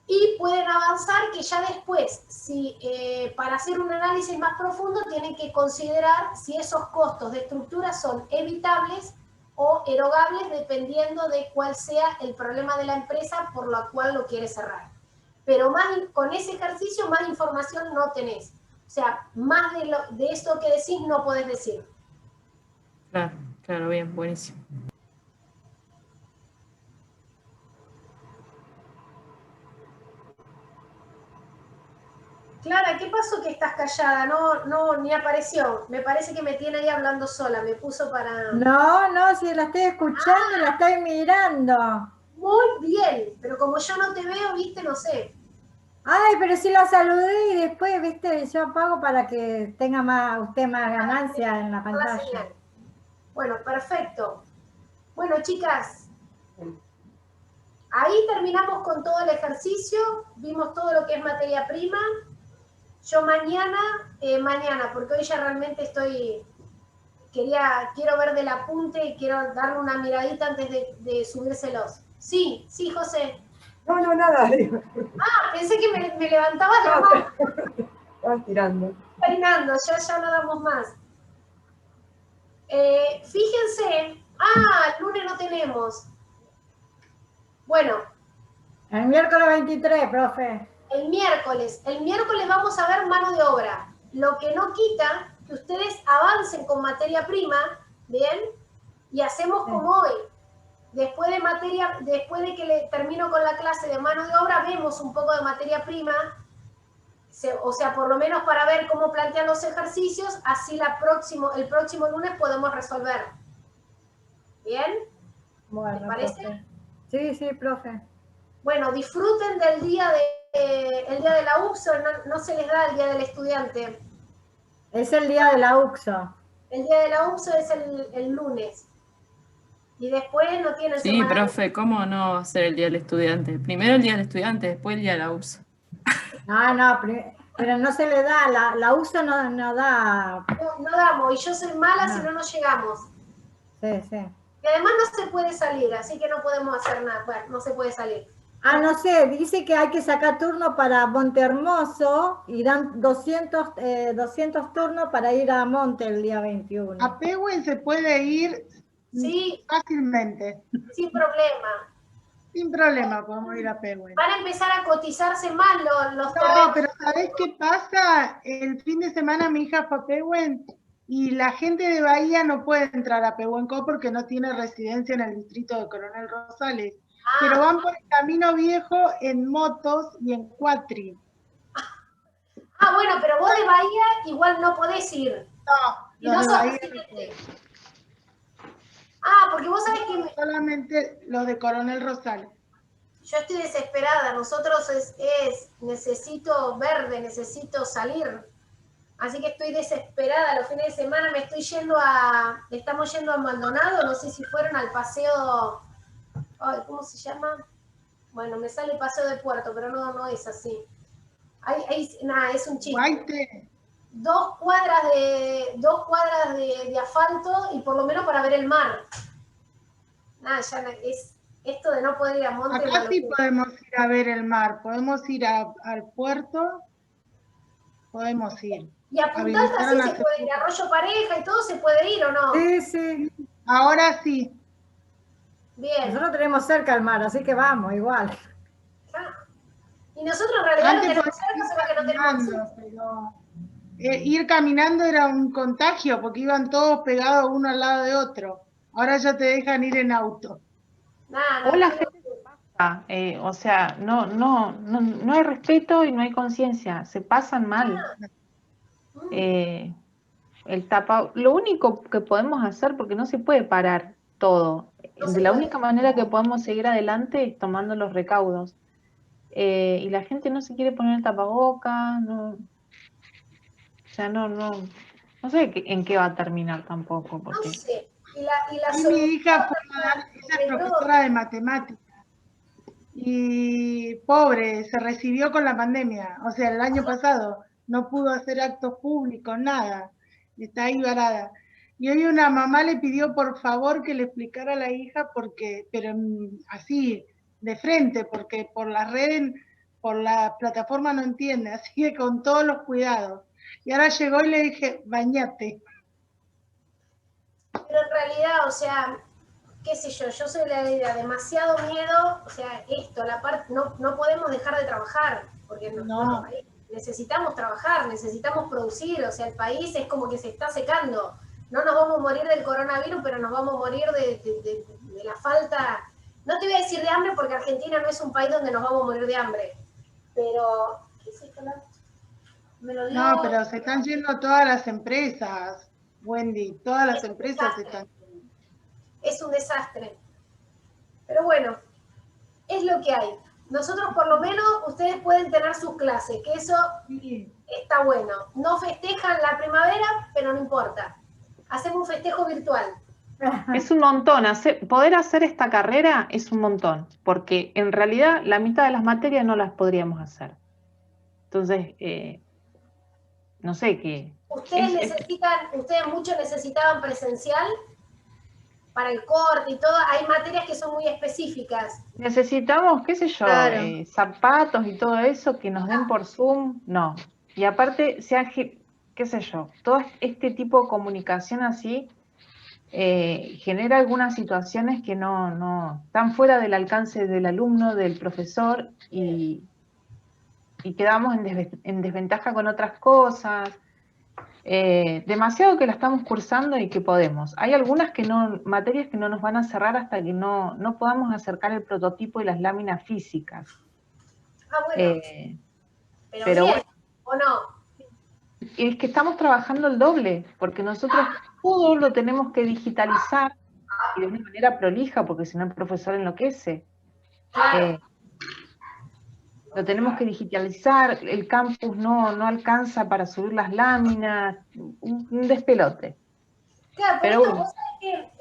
Y pueden avanzar que ya después, para hacer un análisis más profundo, tienen que considerar si esos costos de estructura son evitables o erogables, dependiendo de cuál sea el problema de la empresa por la cual lo quiere cerrar. Pero con ese ejercicio más información no tenés. O sea, más de esto que decís no podés decir. Claro, bien, buenísimo. Clara, ¿qué pasó que estás callada? No, ni apareció. Me parece que me tiene ahí hablando sola. Me puso para... No, si la estoy escuchando, la estoy mirando. Muy bien, pero como yo no te veo, viste, no sé. Ay, pero sí la saludé y después, viste, yo apago para que tenga usted más ganancia en la pantalla. Bueno, perfecto. Bueno, chicas, ahí terminamos con todo el ejercicio. Vimos todo lo que es materia prima. Yo mañana, porque hoy ya realmente quiero ver del apunte y quiero darle una miradita antes de subírselos. Sí, José. No, nada. Pensé que me levantaba la mano. Estabas tirando. Terminando, ya no damos más. Fíjense, el lunes no tenemos. Bueno. El miércoles 23, profe. El miércoles vamos a ver mano de obra. Lo que no quita que ustedes avancen con materia prima, ¿bien? Y hacemos como hoy. Después de que termino con la clase de mano de obra, vemos un poco de materia prima, o sea, por lo menos para ver cómo plantean los ejercicios, así el próximo lunes podemos resolver. ¿Bien? Bueno, ¿Les parece? profe. Sí, sí, profe. Bueno, disfruten del día de la UXO, no se les da el día del estudiante. Es el día de la UXO. El día de la UXO es el lunes. Y después no tienen Sí, semana. profe, ¿cómo no va a ser el Día del Estudiante? Primero el Día del Estudiante, después el Día de la UPS. No, pero no se le da, la UXO no da. No damos, y yo soy mala si no nos llegamos. Sí, sí. Y además no se puede salir, así que no podemos hacer nada. Bueno, no se puede salir. Ah, no sé, dice que hay que sacar turno para Montehermoso y dan 200 turnos para ir a Monte el día 21. A Pehuen se puede ir fácilmente. Sin problema. Sin problema podemos ir a Pehuen. Van a empezar a cotizarse más los No, pero ¿sabés qué pasa? El fin de semana mi hija fue a Pehuen y la gente de Bahía no puede entrar a Pehuenco porque no tiene residencia en el distrito de Coronel Rosales. Pero van por el camino viejo en motos y en cuatri. Ah, bueno, pero vos de Bahía igual no podés ir. No, y no de sos Bahía residente. Ah, porque vos sabés que... Solamente los de Coronel Rosales. Yo estoy desesperada. Nosotros necesito verde, necesito salir. Así que estoy desesperada. Los fines de semana estamos yendo a Maldonado. No sé si fueron al paseo... Ay, ¿cómo se llama? Bueno, me sale paseo de Puerto, pero no es así. Nada, es un chiste. Guaite. 2 cuadras de asfalto y por lo menos para ver el mar. Nada, ya es esto de no poder ir a Monte. Acá sí podemos ir a ver el mar, podemos ir al puerto, podemos ir. Y a Punta Alta sí se puede ir, Arroyo Pareja y todo se puede ir, ¿o no? Sí, sí. Ahora sí. Bien. Nosotros tenemos cerca el mar, así que vamos, igual. Y nosotros en realidad no tenemos cerca, solo que no tenemos cerca. Pero, ir caminando era un contagio, porque iban todos pegados uno al lado de otro. Ahora ya te dejan ir en auto. O la gente se pasa, o sea, no hay respeto y no hay conciencia, se pasan mal. Lo único que podemos hacer, porque no se puede parar todo, la única manera que podemos seguir adelante es tomando los recaudos. Y la gente no se quiere poner el tapaboca, no sé en qué va a terminar tampoco. Porque... No sé. Mi hija ella es profesora de matemáticas y pobre, se recibió con la pandemia, o sea, el año pasado no pudo hacer actos públicos, nada, está ahí varada. Y hoy una mamá le pidió por favor que le explicara a la hija pero así, de frente, porque por las redes, por la plataforma no entiende, así que con todos los cuidados. Y ahora llegó y le dije, bañate. Pero en realidad, o sea, qué sé yo soy de la idea, demasiado miedo, o sea, no podemos dejar de trabajar, porque necesitamos trabajar, necesitamos producir, o sea, el país es como que se está secando. No nos vamos a morir del coronavirus, pero nos vamos a morir de la falta, no te voy a decir de hambre, porque Argentina no es un país donde nos vamos a morir de hambre, pero, ¿qué es esto? No, pero se están yendo todas las empresas, Wendy, todas las empresas se están yendo. Es un desastre. Pero bueno, es lo que hay. Nosotros por lo menos, ustedes pueden tener sus clases, que eso está bueno. No festejan la primavera, pero no importa. Hacemos un festejo virtual. Es un montón, poder hacer esta carrera es un montón, porque en realidad la mitad de las materias no las podríamos hacer. Entonces, no sé qué. Ustedes mucho necesitaban presencial para el corte y todo. Hay materias que son muy específicas. Necesitamos, qué sé yo, Claro. zapatos y todo eso que nos den por Zoom, no. Y aparte, qué sé yo, todo este tipo de comunicación así genera algunas situaciones que no están fuera del alcance del alumno, del profesor, y quedamos en desventaja con otras cosas. demasiado que la estamos cursando y que podemos. Hay algunas materias que no nos van a cerrar hasta que no podamos acercar el prototipo y las láminas físicas. Ah, bueno. Pero bien, bueno, ¿o no? es que estamos trabajando el doble, porque nosotros todo lo tenemos que digitalizar y de una manera prolija, porque si no el profesor enloquece. Lo tenemos que digitalizar, el campus no alcanza para subir las láminas, un despelote. Claro, por Pero esto bueno. vos sabés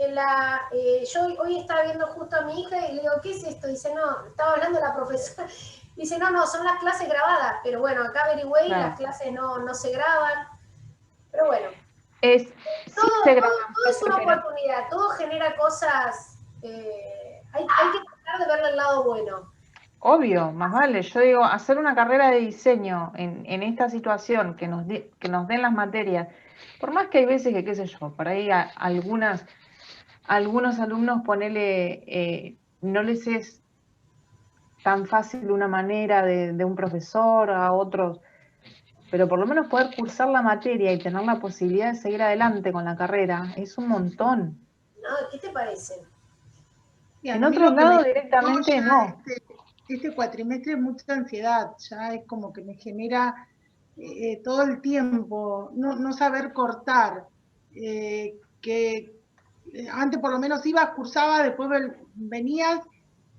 que yo hoy estaba viendo justo a mi hija y le digo, ¿qué es esto? Dice, no, estaba hablando la profesora. Dice, no, son las clases grabadas, pero bueno, acá averigüé y Claro. las clases no se graban. Pero bueno, Sí se graban, todo es una pero oportunidad, todo genera cosas, hay que tratar de verle el lado bueno. obvio, más vale. Yo digo, hacer una carrera de diseño en esta situación, que nos den las materias, por más que hay veces que, qué sé yo, por ahí algunos alumnos, no les es tan fácil una manera de un profesor a otros, pero por lo menos poder cursar la materia y tener la posibilidad de seguir adelante con la carrera, es un montón. ¿No? ¿Qué te parece? En otros lados directamente no. Este cuatrimestre es mucha ansiedad, ya es como que me genera todo el tiempo, no saber cortar, que antes por lo menos ibas, cursabas, después venías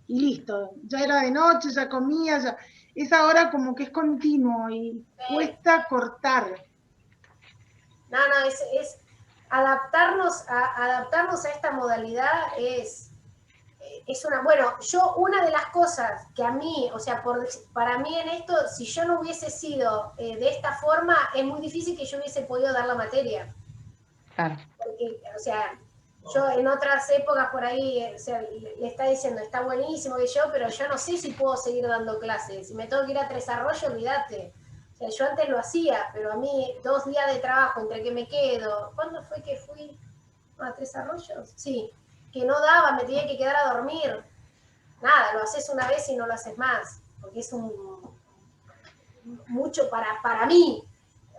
y listo, ya era de noche, ya comías, ya. Es ahora como que es continuo y cuesta cortar. No, es adaptarnos a esta modalidad es bueno, una de las cosas que a mí, o sea, para mí en esto, si yo no hubiese sido de esta forma, es muy difícil que yo hubiese podido dar la materia. Claro. Porque, o sea, yo en otras épocas por ahí, o sea, le está diciendo, está buenísimo que pero yo no sé si puedo seguir dando clases. Si me tengo que ir a Tres Arroyos, olvídate. O sea, yo antes lo hacía, pero a mí 2 días de trabajo entre que me quedo, ¿cuándo fue que fui a Tres Arroyos? Sí, que no daba, me tenía que quedar a dormir. Nada, lo haces una vez y no lo haces más, porque es mucho para mí.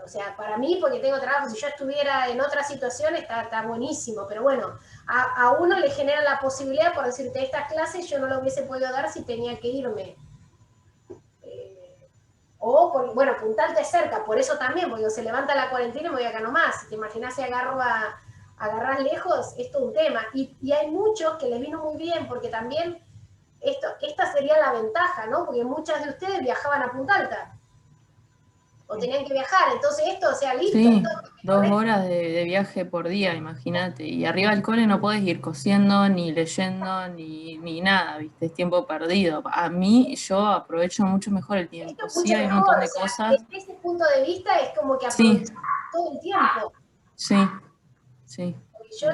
O sea, para mí, porque tengo trabajo, si yo estuviera en otra situación, está buenísimo, pero bueno, a uno le genera la posibilidad, por decirte, estas clases yo no lo hubiese podido dar si tenía que irme. Bueno, Puntalte es cerca, por eso también, porque se levanta la cuarentena y me voy acá nomás. Si te imaginas si agarrás lejos, es todo un tema. Y hay muchos que les vino muy bien, porque también esta sería la ventaja, ¿no? Porque muchas de ustedes viajaban a Punta Alta. O tenían que viajar, entonces esto, o sea, listo. Sí, 2 horas de viaje por día, imagínate. Y arriba del cole no podés ir cosiendo, ni leyendo, ni nada, ¿viste? Es tiempo perdido. A mí, yo aprovecho mucho mejor el tiempo. Esto es Sí, mucho hay un mejor, montón de o sea, cosas. desde ese punto de vista es como que Sí. aprovechar todo el tiempo. Sí. O sea,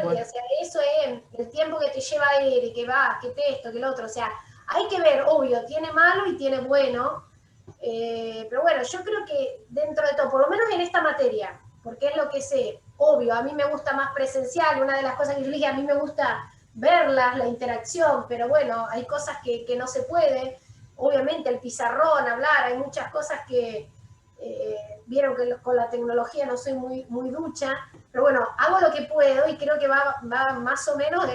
eso es el tiempo que te lleva a ir, y que va, que esto, que el otro. O sea, hay que ver, obvio, tiene malo y tiene bueno. Pero bueno, yo creo que dentro de todo, por lo menos en esta materia, porque es lo que sé, obvio, a mí me gusta más presencial, una de las cosas que yo dije, a mí me gusta verlas, la interacción, pero bueno, hay cosas que no se puede, obviamente el pizarrón, hablar, hay muchas cosas que vieron que con la tecnología no soy muy ducha, pero bueno, hago lo que puedo y creo que va más o menos,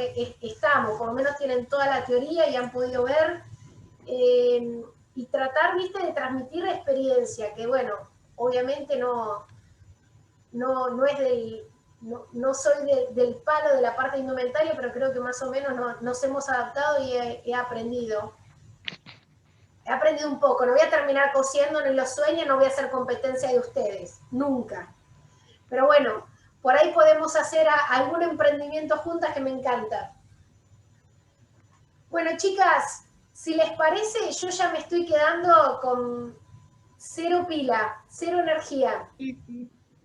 estamos, por lo menos tienen toda la teoría y han podido ver, y tratar, viste, de transmitir la experiencia, que bueno, obviamente no soy del palo de la parte de indumentaria, pero creo que más o menos nos hemos adaptado y he aprendido. He aprendido un poco, no voy a terminar cosiendo ni los sueños, no voy a hacer competencia de ustedes, nunca. Pero bueno, por ahí podemos hacer algún emprendimiento juntas que me encanta. Bueno, chicas, si les parece, yo ya me estoy quedando con 0 pila, 0 energía. Yo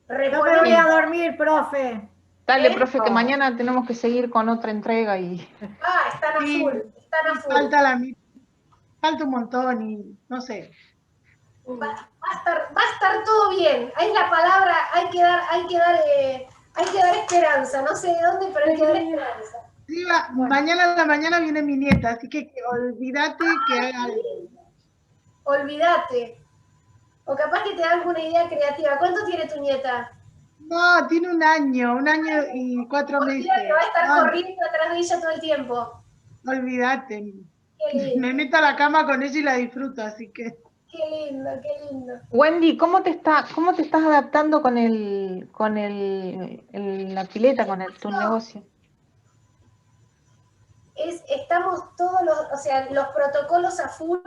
me voy a dormir, profe. Dale, profe, que mañana tenemos que seguir con otra entrega y... Están a full, están a full. Falta un montón y no sé. Va a estar todo bien. Ahí es la palabra, hay que dar esperanza. No sé de dónde, pero hay que dar esperanza. Sí, mañana a la mañana viene mi nieta, así que olvídate que haga algo. Olvídate. O capaz que te da alguna idea creativa. ¿Cuánto tiene tu nieta? No, tiene un año y 4 meses. Que va a estar No, corriendo atrás de ella todo el tiempo. olvídate. Qué lindo, Me meto a la cama con ella y la disfruto, así que. qué lindo, qué lindo. Wendy, ¿cómo te estás adaptando con la pileta, con tu negocio? Estamos todos o sea, los protocolos a full,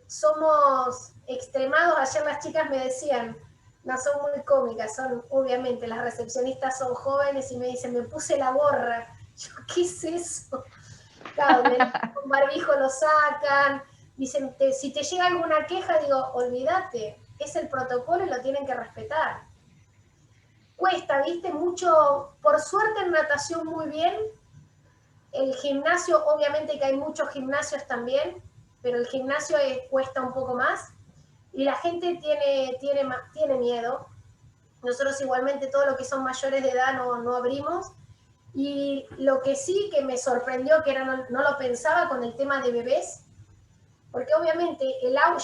somos extremados. Ayer las chicas me decían, no son muy cómicas, obviamente, las recepcionistas son jóvenes y me dicen, me puse la gorra. Yo, ¿qué es eso? Claro, con barbijo lo sacan, dicen, si te llega alguna queja, digo, olvídate, es el protocolo y lo tienen que respetar. Cuesta, viste, mucho, por suerte en natación muy bien. El gimnasio, obviamente que hay muchos gimnasios también, pero el gimnasio cuesta un poco más y la gente tiene miedo. Nosotros igualmente todo lo que son mayores de edad no abrimos. Y lo que sí que me sorprendió, que no lo pensaba con el tema de bebés, porque obviamente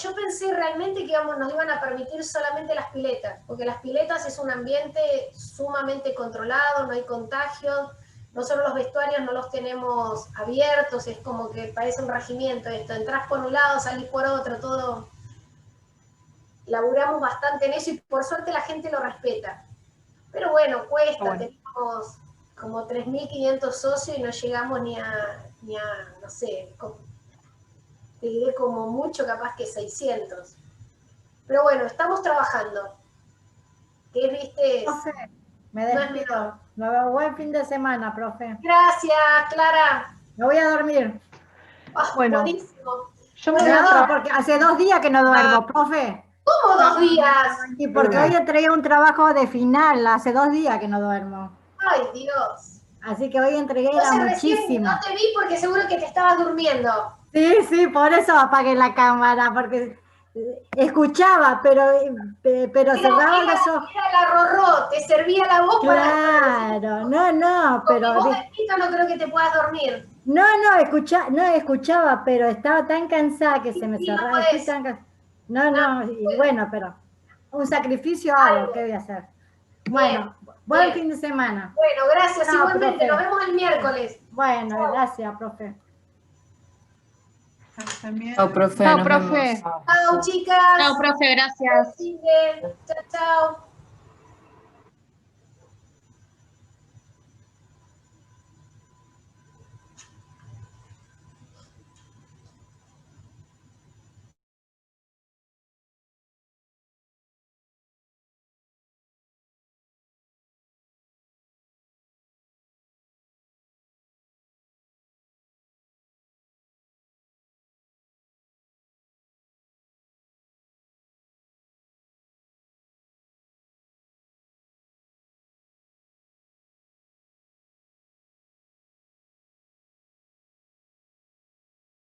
yo pensé realmente que nos iban a permitir solamente las piletas, porque las piletas es un ambiente sumamente controlado, no hay contagios. Nosotros los vestuarios no los tenemos abiertos, es como que parece un regimiento esto, entrás por un lado, salís por otro, todo. Laburamos bastante en eso y por suerte la gente lo respeta. Pero bueno, cuesta, tenemos como 3.500 socios y no llegamos ni a no sé, te diré como mucho, capaz que 600. Pero bueno, estamos trabajando. ¿Qué viste? Me despido. Buen fin de semana, profe. Gracias, Clara. Me voy a dormir. Bueno, buenísimo. Yo me voy a porque hace 2 días que no duermo, profe. ¿Cómo 2 días? Y porque hoy entregué un trabajo de final, hace 2 días que no duermo. Ay, Dios. Así que hoy entregué muchísimo. No te vi porque seguro que te estabas durmiendo. Sí, por eso apagué la cámara, porque escuchaba, pero cerraba los ojos. Era la rorró, te servía la voz para... Claro, pero... Vos despierta no creo que te puedas dormir. No, escuchaba, pero estaba tan cansada que se me cerraba. Y bueno, pero un sacrificio hago, ¿qué voy a hacer? Bueno, buen fin de semana. Bueno, gracias, Chao, igualmente, profe. nos vemos el miércoles. Bueno, Chao. gracias, profe. Chao, profe. Chao, nos profe. vemos. Chao, chicas. Chao, profe, gracias. Chao, chao.